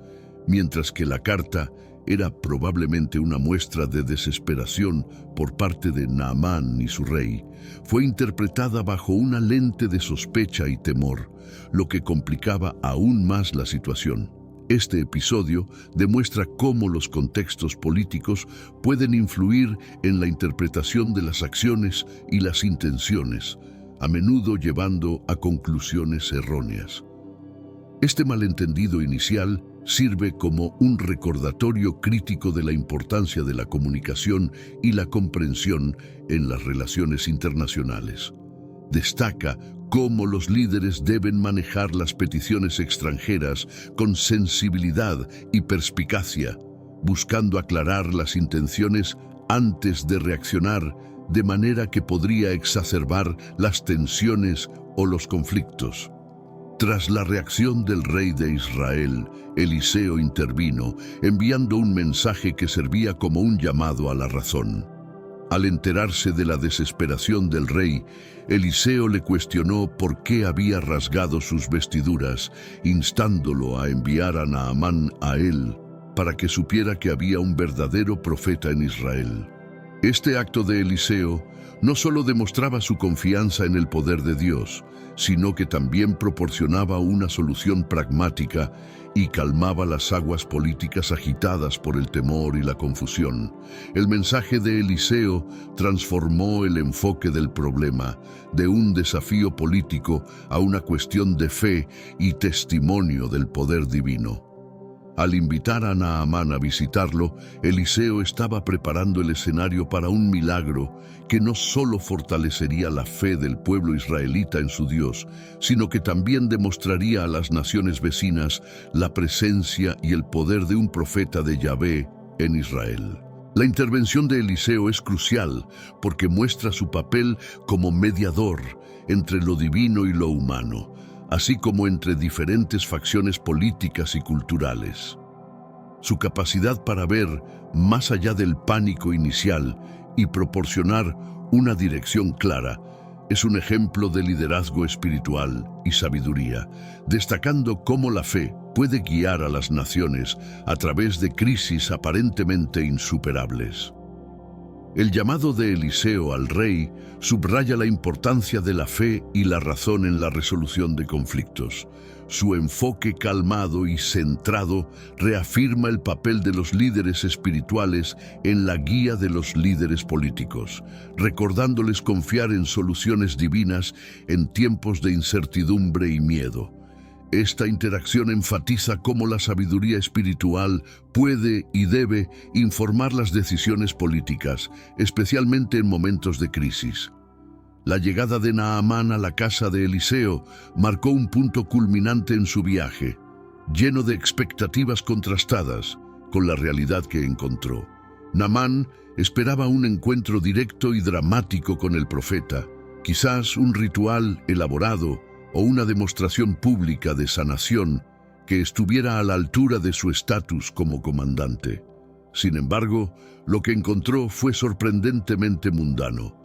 mientras que la carta era probablemente una muestra de desesperación por parte de Naamán y su rey. Fue interpretada bajo una lente de sospecha y temor, lo que complicaba aún más la situación. Este episodio demuestra cómo los contextos políticos pueden influir en la interpretación de las acciones y las intenciones, a menudo llevando a conclusiones erróneas. Este malentendido inicial sirve como un recordatorio crítico de la importancia de la comunicación y la comprensión en las relaciones internacionales. Destaca cómo los líderes deben manejar las peticiones extranjeras con sensibilidad y perspicacia, buscando aclarar las intenciones antes de reaccionar, de manera que podría exacerbar las tensiones o los conflictos. Tras la reacción del rey de Israel, Eliseo intervino, enviando un mensaje que servía como un llamado a la razón. Al enterarse de la desesperación del rey, Eliseo le cuestionó por qué había rasgado sus vestiduras, instándolo a enviar a Naamán a él, para que supiera que había un verdadero profeta en Israel. Este acto de Eliseo no solo demostraba su confianza en el poder de Dios, sino que también proporcionaba una solución pragmática y calmaba las aguas políticas agitadas por el temor y la confusión. El mensaje de Eliseo transformó el enfoque del problema, de un desafío político a una cuestión de fe y testimonio del poder divino. Al invitar a Naamán a visitarlo, Eliseo estaba preparando el escenario para un milagro que no solo fortalecería la fe del pueblo israelita en su Dios, sino que también demostraría a las naciones vecinas la presencia y el poder de un profeta de Yahvé en Israel. La intervención de Eliseo es crucial porque muestra su papel como mediador entre lo divino y lo humano, así como entre diferentes facciones políticas y culturales. Su capacidad para ver más allá del pánico inicial y proporcionar una dirección clara es un ejemplo de liderazgo espiritual y sabiduría, destacando cómo la fe puede guiar a las naciones a través de crisis aparentemente insuperables. El llamado de Eliseo al rey subraya la importancia de la fe y la razón en la resolución de conflictos. Su enfoque calmado y centrado reafirma el papel de los líderes espirituales en la guía de los líderes políticos, recordándoles confiar en soluciones divinas en tiempos de incertidumbre y miedo. Esta interacción enfatiza cómo la sabiduría espiritual puede y debe informar las decisiones políticas, especialmente en momentos de crisis. La llegada de Naamán a la casa de Eliseo marcó un punto culminante en su viaje, lleno de expectativas contrastadas con la realidad que encontró. Naamán esperaba un encuentro directo y dramático con el profeta, quizás un ritual elaborado o una demostración pública de sanación que estuviera a la altura de su estatus como comandante. Sin embargo, lo que encontró fue sorprendentemente mundano.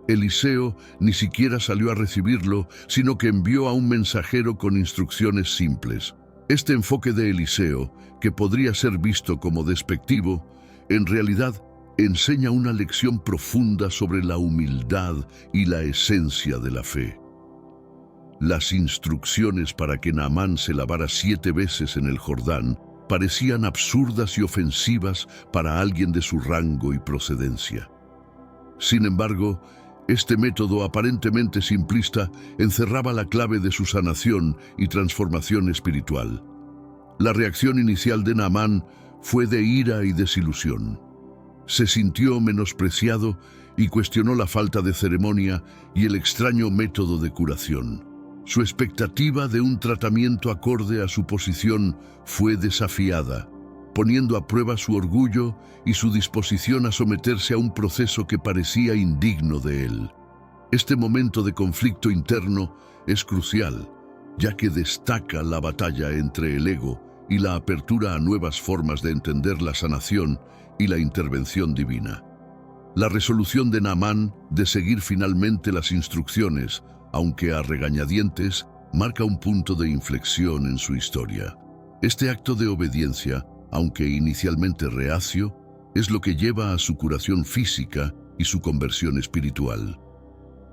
Eliseo ni siquiera salió a recibirlo, sino que envió a un mensajero con instrucciones simples. Este enfoque de Eliseo, que podría ser visto como despectivo, en realidad enseña una lección profunda sobre la humildad y la esencia de la fe. Las instrucciones para que Naamán se lavara 7 veces en el Jordán parecían absurdas y ofensivas para alguien de su rango y procedencia. Sin embargo, este método aparentemente simplista encerraba la clave de su sanación y transformación espiritual. La reacción inicial de Naamán fue de ira y desilusión. Se sintió menospreciado y cuestionó la falta de ceremonia y el extraño método de curación. Su expectativa de un tratamiento acorde a su posición fue desafiada, poniendo a prueba su orgullo y su disposición a someterse a un proceso que parecía indigno de él. Este momento de conflicto interno es crucial, ya que destaca la batalla entre el ego y la apertura a nuevas formas de entender la sanación y la intervención divina. La resolución de Naamán de seguir finalmente las instrucciones, aunque a regañadientes, marca un punto de inflexión en su historia. Este acto de obediencia, aunque inicialmente reacio, es lo que lleva a su curación física y su conversión espiritual.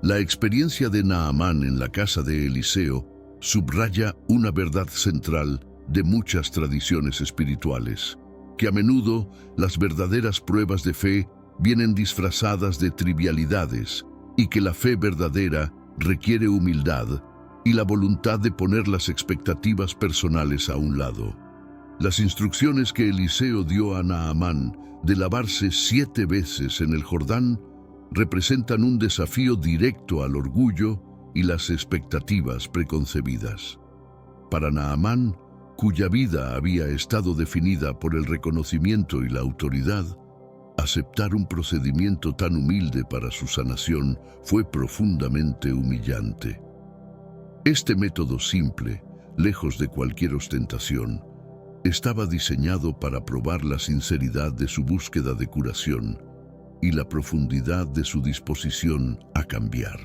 La experiencia de Naamán en la casa de Eliseo subraya una verdad central de muchas tradiciones espirituales, que a menudo las verdaderas pruebas de fe vienen disfrazadas de trivialidades y que la fe verdadera requiere humildad y la voluntad de poner las expectativas personales a un lado. Las instrucciones que Eliseo dio a Naamán de lavarse 7 veces en el Jordán representan un desafío directo al orgullo y las expectativas preconcebidas. Para Naamán, cuya vida había estado definida por el reconocimiento y la autoridad, aceptar un procedimiento tan humilde para su sanación fue profundamente humillante. Este método simple, lejos de cualquier ostentación, estaba diseñado para probar la sinceridad de su búsqueda de curación y la profundidad de su disposición a cambiar.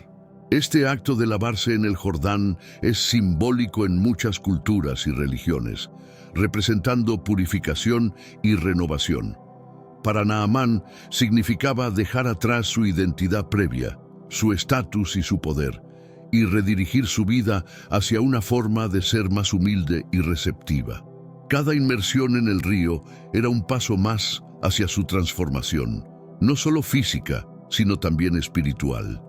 Este acto de lavarse en el Jordán es simbólico en muchas culturas y religiones, representando purificación y renovación. Para Naamán significaba dejar atrás su identidad previa, su estatus y su poder, y redirigir su vida hacia una forma de ser más humilde y receptiva. Cada inmersión en el río era un paso más hacia su transformación, no solo física, sino también espiritual.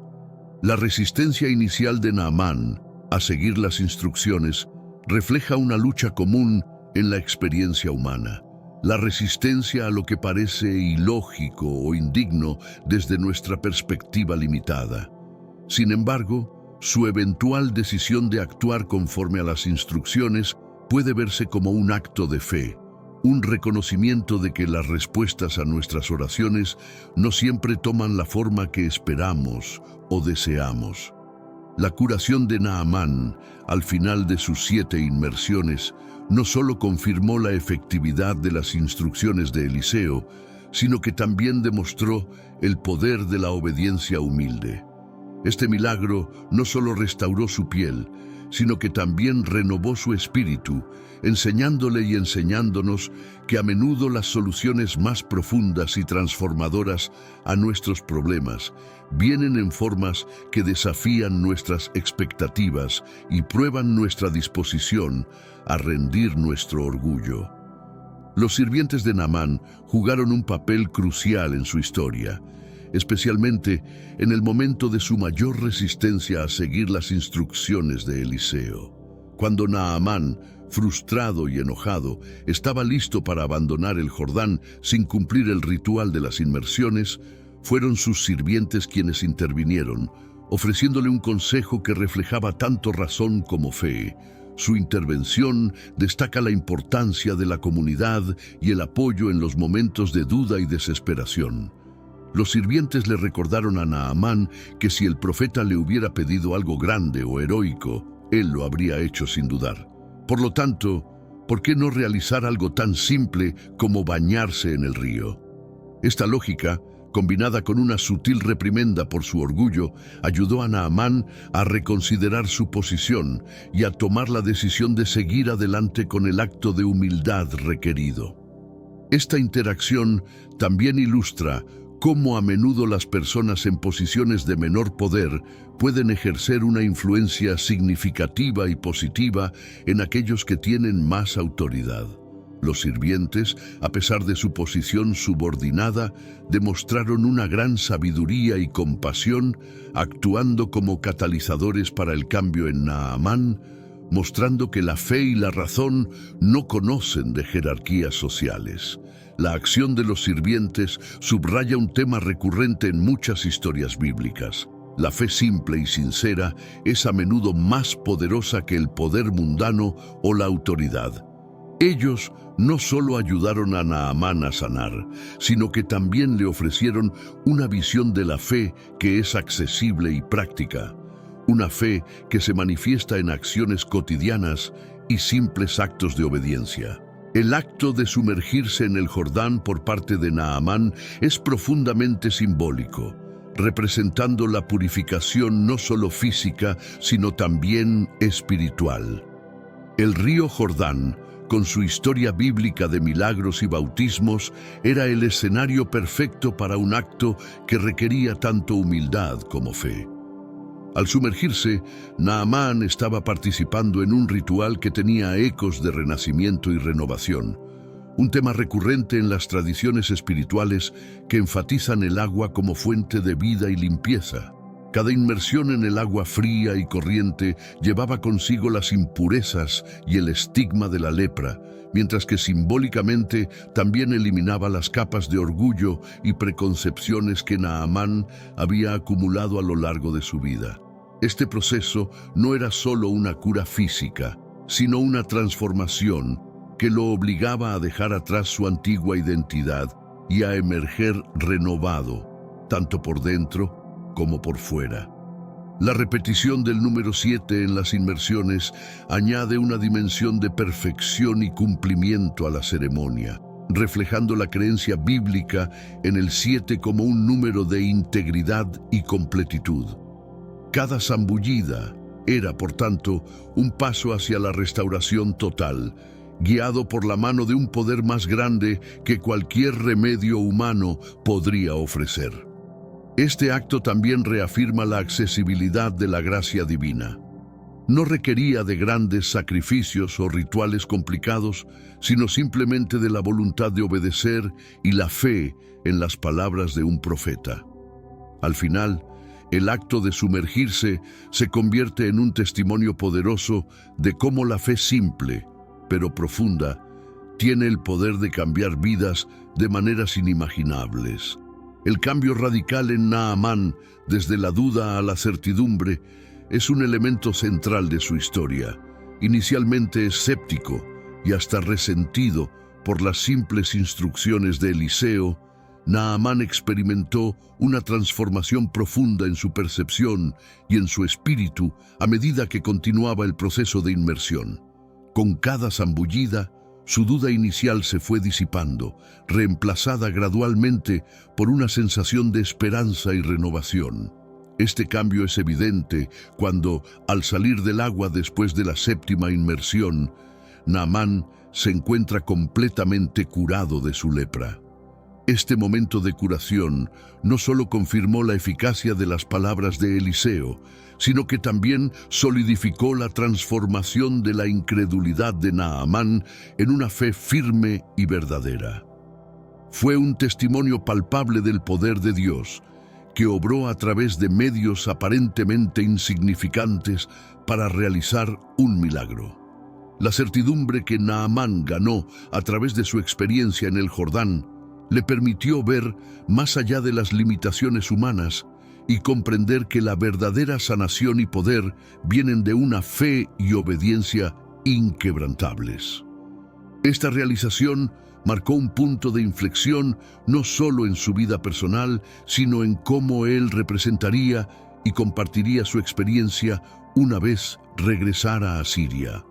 La resistencia inicial de Naamán a seguir las instrucciones refleja una lucha común en la experiencia humana, la resistencia a lo que parece ilógico o indigno desde nuestra perspectiva limitada. Sin embargo, su eventual decisión de actuar conforme a las instrucciones puede verse como un acto de fe, un reconocimiento de que las respuestas a nuestras oraciones no siempre toman la forma que esperamos o deseamos. La curación de Naamán, al final de sus 7 inmersiones, no solo confirmó la efectividad de las instrucciones de Eliseo, sino que también demostró el poder de la obediencia humilde. Este milagro no solo restauró su piel, sino que también renovó su espíritu, enseñándole y enseñándonos que a menudo las soluciones más profundas y transformadoras a nuestros problemas vienen en formas que desafían nuestras expectativas y prueban nuestra disposición a rendir nuestro orgullo. Los sirvientes de Naamán jugaron un papel crucial en su historia, especialmente en el momento de su mayor resistencia a seguir las instrucciones de Eliseo. Cuando Naamán, frustrado y enojado, estaba listo para abandonar el Jordán sin cumplir el ritual de las inmersiones, fueron sus sirvientes quienes intervinieron, ofreciéndole un consejo que reflejaba tanto razón como fe. Su intervención destaca la importancia de la comunidad y el apoyo en los momentos de duda y desesperación. Los sirvientes le recordaron a Naamán que si el profeta le hubiera pedido algo grande o heroico, él lo habría hecho sin dudar. Por lo tanto, ¿por qué no realizar algo tan simple como bañarse en el río? Esta lógica, combinada con una sutil reprimenda por su orgullo, ayudó a Naamán a reconsiderar su posición y a tomar la decisión de seguir adelante con el acto de humildad requerido. Esta interacción también ilustra cómo a menudo las personas en posiciones de menor poder pueden ejercer una influencia significativa y positiva en aquellos que tienen más autoridad. Los sirvientes, a pesar de su posición subordinada, demostraron una gran sabiduría y compasión, actuando como catalizadores para el cambio en Naamán, mostrando que la fe y la razón no conocen de jerarquías sociales. La acción de los sirvientes subraya un tema recurrente en muchas historias bíblicas. La fe simple y sincera es a menudo más poderosa que el poder mundano o la autoridad. Ellos no solo ayudaron a Naamán a sanar, sino que también le ofrecieron una visión de la fe que es accesible y práctica. Una fe que se manifiesta en acciones cotidianas y simples actos de obediencia. El acto de sumergirse en el Jordán por parte de Naamán es profundamente simbólico, representando la purificación no solo física, sino también espiritual. El río Jordán, con su historia bíblica de milagros y bautismos, era el escenario perfecto para un acto que requería tanto humildad como fe. Al sumergirse, Naamán estaba participando en un ritual que tenía ecos de renacimiento y renovación, un tema recurrente en las tradiciones espirituales que enfatizan el agua como fuente de vida y limpieza. Cada inmersión en el agua fría y corriente llevaba consigo las impurezas y el estigma de la lepra, mientras que simbólicamente también eliminaba las capas de orgullo y preconcepciones que Naamán había acumulado a lo largo de su vida. Este proceso no era solo una cura física, sino una transformación que lo obligaba a dejar atrás su antigua identidad y a emerger renovado, tanto por dentro como por fuera. La repetición del número 7 en las inmersiones añade una dimensión de perfección y cumplimiento a la ceremonia, reflejando la creencia bíblica en el 7 como un número de integridad y completitud. Cada zambullida era, por tanto, un paso hacia la restauración total, guiado por la mano de un poder más grande que cualquier remedio humano podría ofrecer. Este acto también reafirma la accesibilidad de la gracia divina. No requería de grandes sacrificios o rituales complicados, sino simplemente de la voluntad de obedecer y la fe en las palabras de un profeta. Al final, el acto de sumergirse se convierte en un testimonio poderoso de cómo la fe simple, pero profunda, tiene el poder de cambiar vidas de maneras inimaginables. El cambio radical en Naamán, desde la duda a la certidumbre, es un elemento central de su historia. Inicialmente escéptico y hasta resentido por las simples instrucciones de Eliseo, Naamán experimentó una transformación profunda en su percepción y en su espíritu a medida que continuaba el proceso de inmersión. Con cada zambullida, su duda inicial se fue disipando, reemplazada gradualmente por una sensación de esperanza y renovación. Este cambio es evidente cuando, al salir del agua después de la séptima inmersión, Naamán se encuentra completamente curado de su lepra. Este momento de curación no solo confirmó la eficacia de las palabras de Eliseo, sino que también solidificó la transformación de la incredulidad de Naamán en una fe firme y verdadera. Fue un testimonio palpable del poder de Dios, que obró a través de medios aparentemente insignificantes para realizar un milagro. La certidumbre que Naamán ganó a través de su experiencia en el Jordán le permitió ver más allá de las limitaciones humanas y comprender que la verdadera sanación y poder vienen de una fe y obediencia inquebrantables. Esta realización marcó un punto de inflexión no solo en su vida personal, sino en cómo él representaría y compartiría su experiencia una vez regresara a Siria.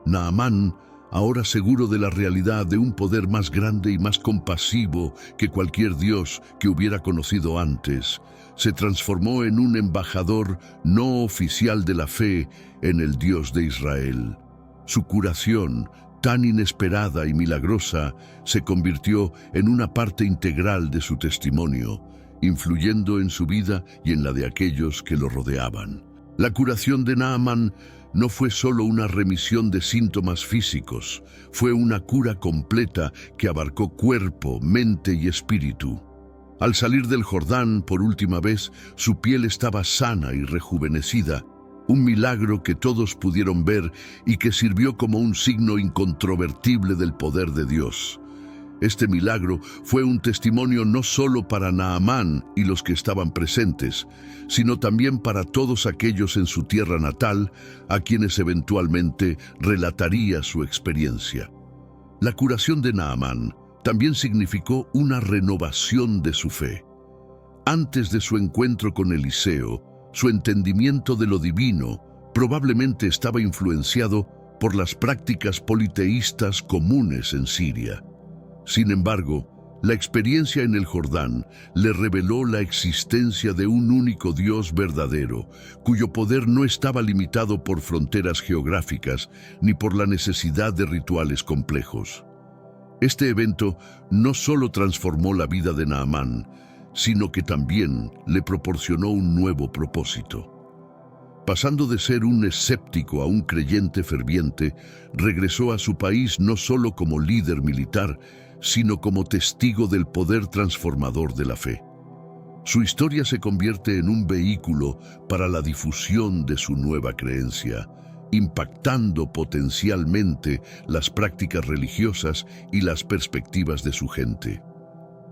Naamán, ahora seguro de la realidad de un poder más grande y más compasivo que cualquier dios que hubiera conocido antes, se transformó en un embajador no oficial de la fe en el Dios de Israel. Su curación, tan inesperada y milagrosa, se convirtió en una parte integral de su testimonio, influyendo en su vida y en la de aquellos que lo rodeaban. La curación de Naamán no fue solo una remisión de síntomas físicos, fue una cura completa que abarcó cuerpo, mente y espíritu. Al salir del Jordán por última vez, su piel estaba sana y rejuvenecida, un milagro que todos pudieron ver y que sirvió como un signo incontrovertible del poder de Dios. Este milagro fue un testimonio no solo para Naamán y los que estaban presentes, sino también para todos aquellos en su tierra natal a quienes eventualmente relataría su experiencia. La curación de Naamán también significó una renovación de su fe. Antes de su encuentro con Eliseo, su entendimiento de lo divino probablemente estaba influenciado por las prácticas politeístas comunes en Siria. Sin embargo, la experiencia en el Jordán le reveló la existencia de un único Dios verdadero, cuyo poder no estaba limitado por fronteras geográficas ni por la necesidad de rituales complejos. Este evento no solo transformó la vida de Naamán, sino que también le proporcionó un nuevo propósito. Pasando de ser un escéptico a un creyente ferviente, regresó a su país no solo como líder militar, sino como testigo del poder transformador de la fe. Su historia se convierte en un vehículo para la difusión de su nueva creencia, impactando potencialmente las prácticas religiosas y las perspectivas de su gente.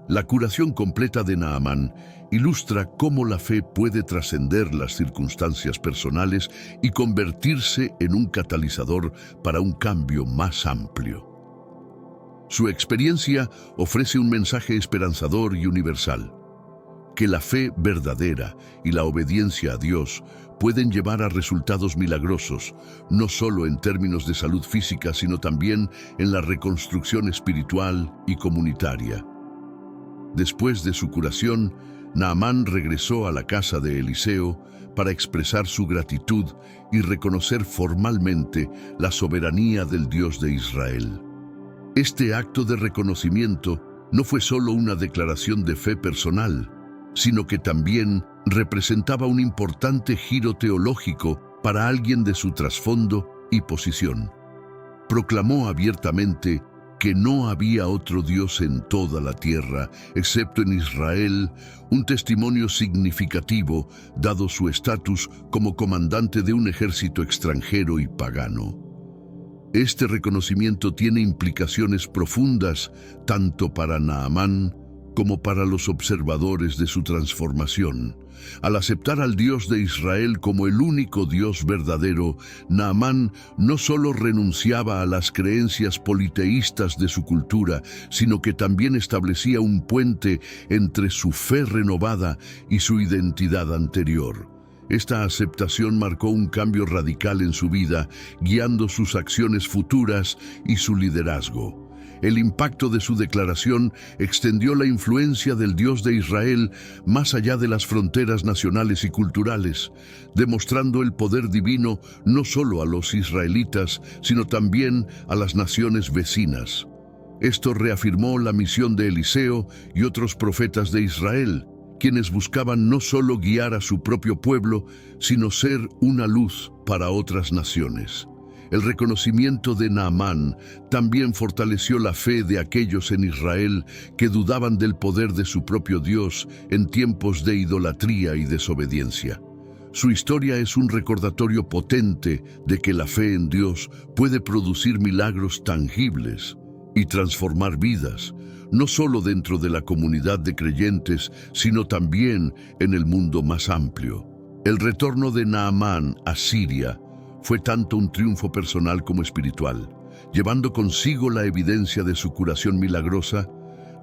La curación completa de Naamán ilustra cómo la fe puede trascender las circunstancias personales y convertirse en un catalizador para un cambio más amplio. Su experiencia ofrece un mensaje esperanzador y universal, que la fe verdadera y la obediencia a Dios pueden llevar a resultados milagrosos, no solo en términos de salud física, sino también en la reconstrucción espiritual y comunitaria. Después de su curación, Naamán regresó a la casa de Eliseo para expresar su gratitud y reconocer formalmente la soberanía del Dios de Israel. Este acto de reconocimiento no fue solo una declaración de fe personal, sino que también representaba un importante giro teológico para alguien de su trasfondo y posición. Proclamó abiertamente que no había otro Dios en toda la tierra, excepto en Israel, un testimonio significativo, dado su estatus como comandante de un ejército extranjero y pagano. Este reconocimiento tiene implicaciones profundas tanto para Naamán como para los observadores de su transformación. Al aceptar al Dios de Israel como el único Dios verdadero, Naamán no solo renunciaba a las creencias politeístas de su cultura, sino que también establecía un puente entre su fe renovada y su identidad anterior. Esta aceptación marcó un cambio radical en su vida, guiando sus acciones futuras y su liderazgo. El impacto de su declaración extendió la influencia del Dios de Israel más allá de las fronteras nacionales y culturales, demostrando el poder divino no solo a los israelitas, sino también a las naciones vecinas. Esto reafirmó la misión de Eliseo y otros profetas de Israel, quienes buscaban no solo guiar a su propio pueblo, sino ser una luz para otras naciones. El reconocimiento de Naamán también fortaleció la fe de aquellos en Israel que dudaban del poder de su propio Dios en tiempos de idolatría y desobediencia. Su historia es un recordatorio potente de que la fe en Dios puede producir milagros tangibles y transformar vidas, no solo dentro de la comunidad de creyentes, sino también en el mundo más amplio. El retorno de Naamán a Siria fue tanto un triunfo personal como espiritual. Llevando consigo la evidencia de su curación milagrosa,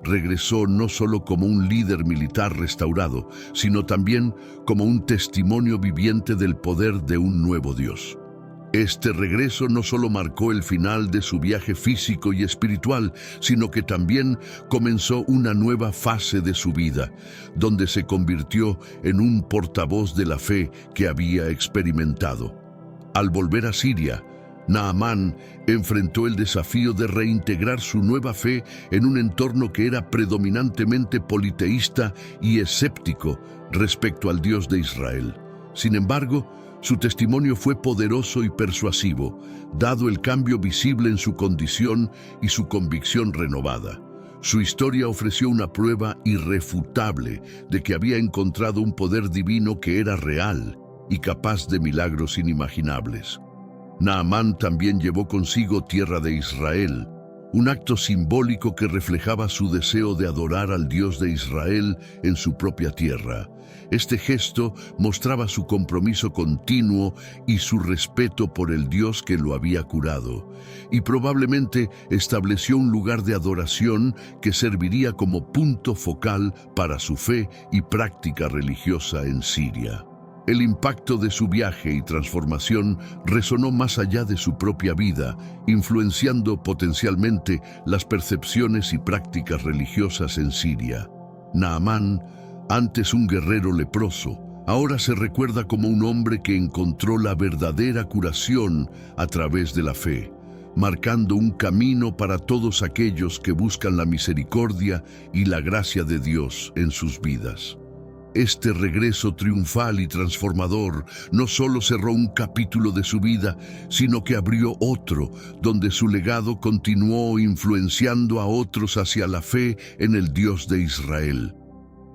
regresó no solo como un líder militar restaurado, sino también como un testimonio viviente del poder de un nuevo Dios. Este regreso no solo marcó el final de su viaje físico y espiritual, sino que también comenzó una nueva fase de su vida, donde se convirtió en un portavoz de la fe que había experimentado. Al volver a Siria, Naamán enfrentó el desafío de reintegrar su nueva fe en un entorno que era predominantemente politeísta y escéptico respecto al Dios de Israel. Sin embargo, su testimonio fue poderoso y persuasivo, dado el cambio visible en su condición y su convicción renovada. Su historia ofreció una prueba irrefutable de que había encontrado un poder divino que era real y capaz de milagros inimaginables. Naamán también llevó consigo tierra de Israel, un acto simbólico que reflejaba su deseo de adorar al Dios de Israel en su propia tierra. Este gesto mostraba su compromiso continuo y su respeto por el Dios que lo había curado, y probablemente estableció un lugar de adoración que serviría como punto focal para su fe y práctica religiosa en Siria. El impacto de su viaje y transformación resonó más allá de su propia vida, influenciando potencialmente las percepciones y prácticas religiosas en Siria. Naamán, antes un guerrero leproso, ahora se recuerda como un hombre que encontró la verdadera curación a través de la fe, marcando un camino para todos aquellos que buscan la misericordia y la gracia de Dios en sus vidas. Este regreso triunfal y transformador no solo cerró un capítulo de su vida, sino que abrió otro, donde su legado continuó influenciando a otros hacia la fe en el Dios de Israel.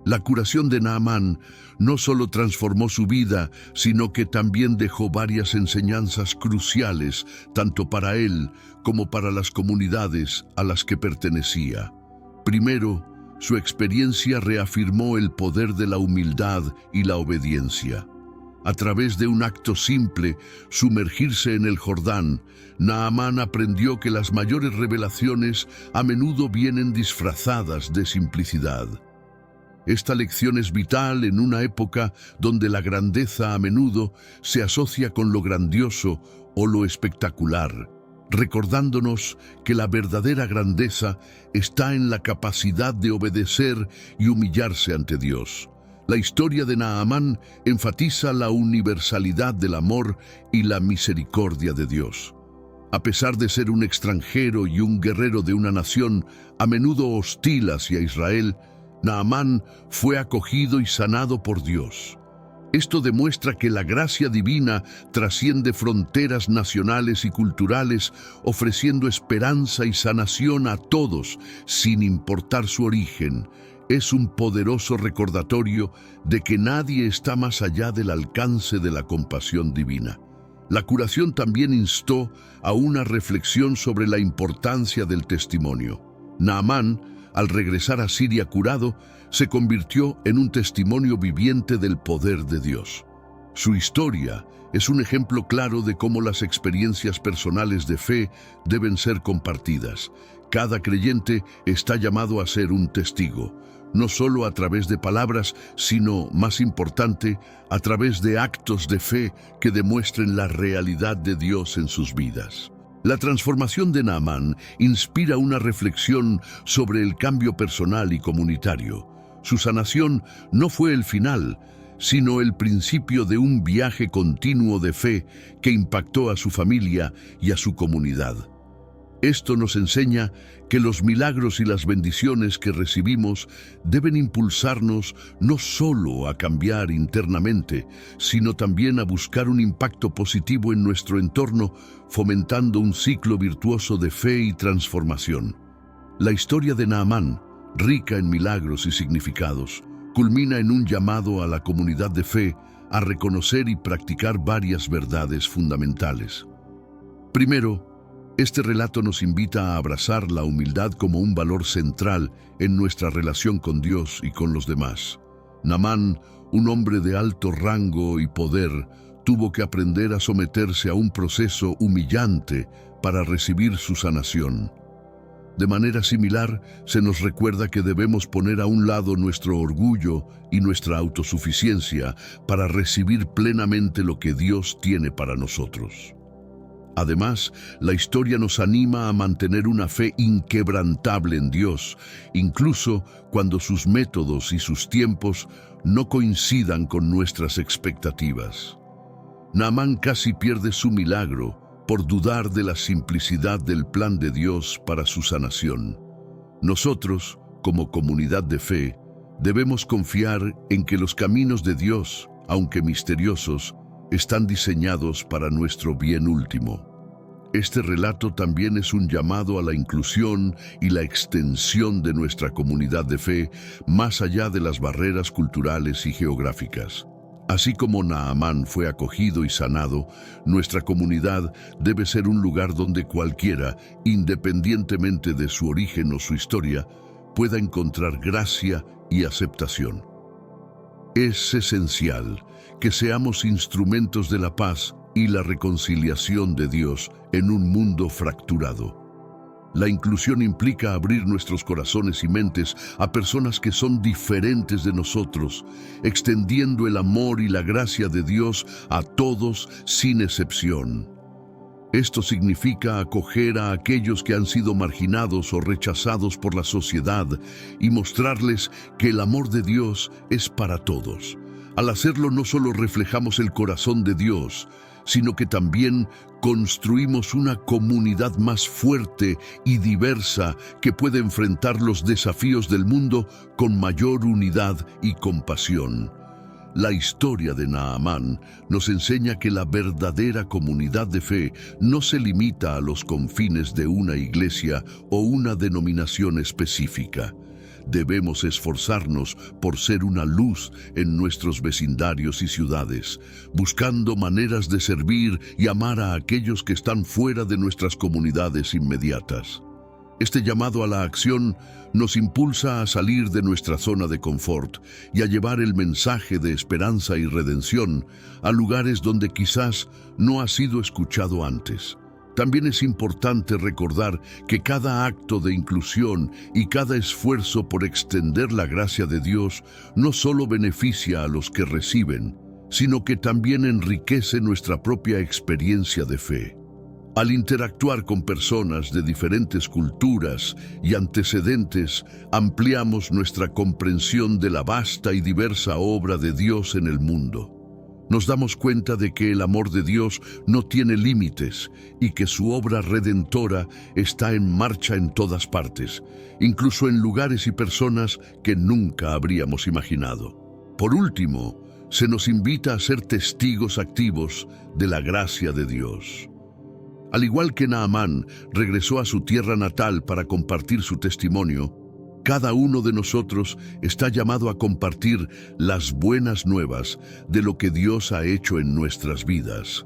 La curación de Naamán no solo transformó su vida, sino que también dejó varias enseñanzas cruciales, tanto para él como para las comunidades a las que pertenecía. Primero, su experiencia reafirmó el poder de la humildad y la obediencia. A través de un acto simple, sumergirse en el Jordán, Naamán aprendió que las mayores revelaciones a menudo vienen disfrazadas de simplicidad. Esta lección es vital en una época donde la grandeza a menudo se asocia con lo grandioso o lo espectacular, recordándonos que la verdadera grandeza está en la capacidad de obedecer y humillarse ante Dios. La historia de Naamán enfatiza la universalidad del amor y la misericordia de Dios. A pesar de ser un extranjero y un guerrero de una nación a menudo hostil hacia Israel, Naamán fue acogido y sanado por Dios. Esto demuestra que la gracia divina trasciende fronteras nacionales y culturales, ofreciendo esperanza y sanación a todos, sin importar su origen. Es un poderoso recordatorio de que nadie está más allá del alcance de la compasión divina. La curación también instó a una reflexión sobre la importancia del testimonio. Naamán, al regresar a Siria curado, se convirtió en un testimonio viviente del poder de Dios. Su historia es un ejemplo claro de cómo las experiencias personales de fe deben ser compartidas. Cada creyente está llamado a ser un testigo, no solo a través de palabras, sino, más importante, a través de actos de fe que demuestren la realidad de Dios en sus vidas. La transformación de Naamán inspira una reflexión sobre el cambio personal y comunitario. Su sanación no fue el final, sino el principio de un viaje continuo de fe que impactó a su familia y a su comunidad. Esto nos enseña que los milagros y las bendiciones que recibimos deben impulsarnos no solo a cambiar internamente, sino también a buscar un impacto positivo en nuestro entorno, fomentando un ciclo virtuoso de fe y transformación. La historia de Naamán, rica en milagros y significados, culmina en un llamado a la comunidad de fe a reconocer y practicar varias verdades fundamentales. Primero, este relato nos invita a abrazar la humildad como un valor central en nuestra relación con Dios y con los demás. Naamán, un hombre de alto rango y poder, tuvo que aprender a someterse a un proceso humillante para recibir su sanación. De manera similar, se nos recuerda que debemos poner a un lado nuestro orgullo y nuestra autosuficiencia para recibir plenamente lo que Dios tiene para nosotros. Además, la historia nos anima a mantener una fe inquebrantable en Dios, incluso cuando sus métodos y sus tiempos no coincidan con nuestras expectativas. Naamán casi pierde su milagro por dudar de la simplicidad del plan de Dios para su sanación. Nosotros, como comunidad de fe, debemos confiar en que los caminos de Dios, aunque misteriosos, están diseñados para nuestro bien último. Este relato también es un llamado a la inclusión y la extensión de nuestra comunidad de fe más allá de las barreras culturales y geográficas. Así como Naamán fue acogido y sanado, nuestra comunidad debe ser un lugar donde cualquiera, independientemente de su origen o su historia, pueda encontrar gracia y aceptación. Es esencial que seamos instrumentos de la paz y la reconciliación de Dios en un mundo fracturado. La inclusión implica abrir nuestros corazones y mentes a personas que son diferentes de nosotros, extendiendo el amor y la gracia de Dios a todos sin excepción. Esto significa acoger a aquellos que han sido marginados o rechazados por la sociedad y mostrarles que el amor de Dios es para todos. Al hacerlo no solo reflejamos el corazón de Dios, sino que también construimos una comunidad más fuerte y diversa que puede enfrentar los desafíos del mundo con mayor unidad y compasión. La historia de Naamán nos enseña que la verdadera comunidad de fe no se limita a los confines de una iglesia o una denominación específica. Debemos esforzarnos por ser una luz en nuestros vecindarios y ciudades, buscando maneras de servir y amar a aquellos que están fuera de nuestras comunidades inmediatas. Este llamado a la acción nos impulsa a salir de nuestra zona de confort y a llevar el mensaje de esperanza y redención a lugares donde quizás no ha sido escuchado antes. También es importante recordar que cada acto de inclusión y cada esfuerzo por extender la gracia de Dios no solo beneficia a los que reciben, sino que también enriquece nuestra propia experiencia de fe. Al interactuar con personas de diferentes culturas y antecedentes, ampliamos nuestra comprensión de la vasta y diversa obra de Dios en el mundo. Nos damos cuenta de que el amor de Dios no tiene límites y que su obra redentora está en marcha en todas partes, incluso en lugares y personas que nunca habríamos imaginado. Por último, se nos invita a ser testigos activos de la gracia de Dios. Al igual que Naamán regresó a su tierra natal para compartir su testimonio, cada uno de nosotros está llamado a compartir las buenas nuevas de lo que Dios ha hecho en nuestras vidas.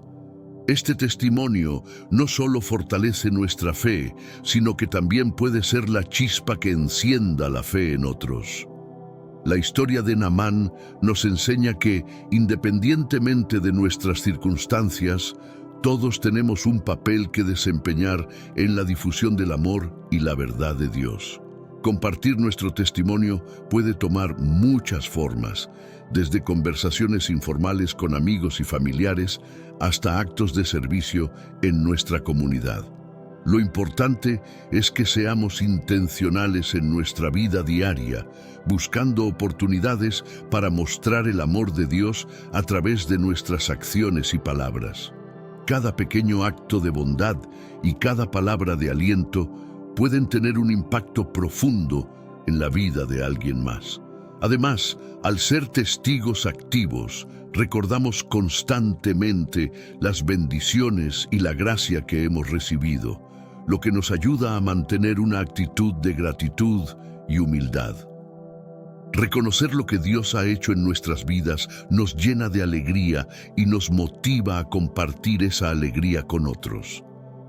Este testimonio no solo fortalece nuestra fe, sino que también puede ser la chispa que encienda la fe en otros. La historia de Naamán nos enseña que, independientemente de nuestras circunstancias, todos tenemos un papel que desempeñar en la difusión del amor y la verdad de Dios. Compartir nuestro testimonio puede tomar muchas formas, desde conversaciones informales con amigos y familiares hasta actos de servicio en nuestra comunidad. Lo importante es que seamos intencionales en nuestra vida diaria, buscando oportunidades para mostrar el amor de Dios a través de nuestras acciones y palabras. Cada pequeño acto de bondad y cada palabra de aliento pueden tener un impacto profundo en la vida de alguien más. Además, al ser testigos activos, recordamos constantemente las bendiciones y la gracia que hemos recibido, lo que nos ayuda a mantener una actitud de gratitud y humildad. Reconocer lo que Dios ha hecho en nuestras vidas nos llena de alegría y nos motiva a compartir esa alegría con otros.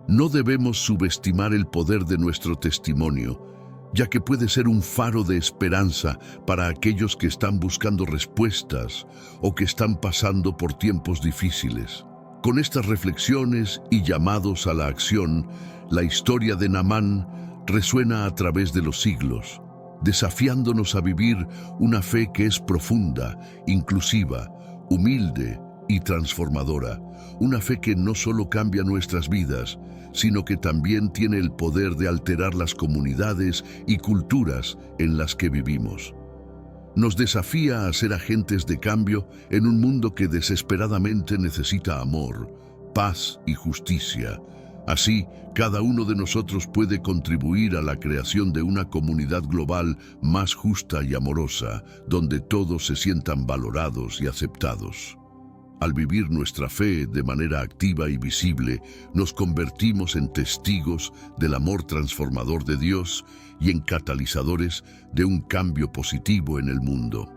No debemos subestimar el poder de nuestro testimonio, ya que puede ser un faro de esperanza para aquellos que están buscando respuestas o que están pasando por tiempos difíciles. Con estas reflexiones y llamados a la acción, la historia de Naamán resuena a través de los siglos, desafiándonos a vivir una fe que es profunda, inclusiva, humilde y transformadora. Una fe que no solo cambia nuestras vidas, sino que también tiene el poder de alterar las comunidades y culturas en las que vivimos. Nos desafía a ser agentes de cambio en un mundo que desesperadamente necesita amor, paz y justicia. Así, cada uno de nosotros puede contribuir a la creación de una comunidad global más justa y amorosa, donde todos se sientan valorados y aceptados. Al vivir nuestra fe de manera activa y visible, nos convertimos en testigos del amor transformador de Dios y en catalizadores de un cambio positivo en el mundo.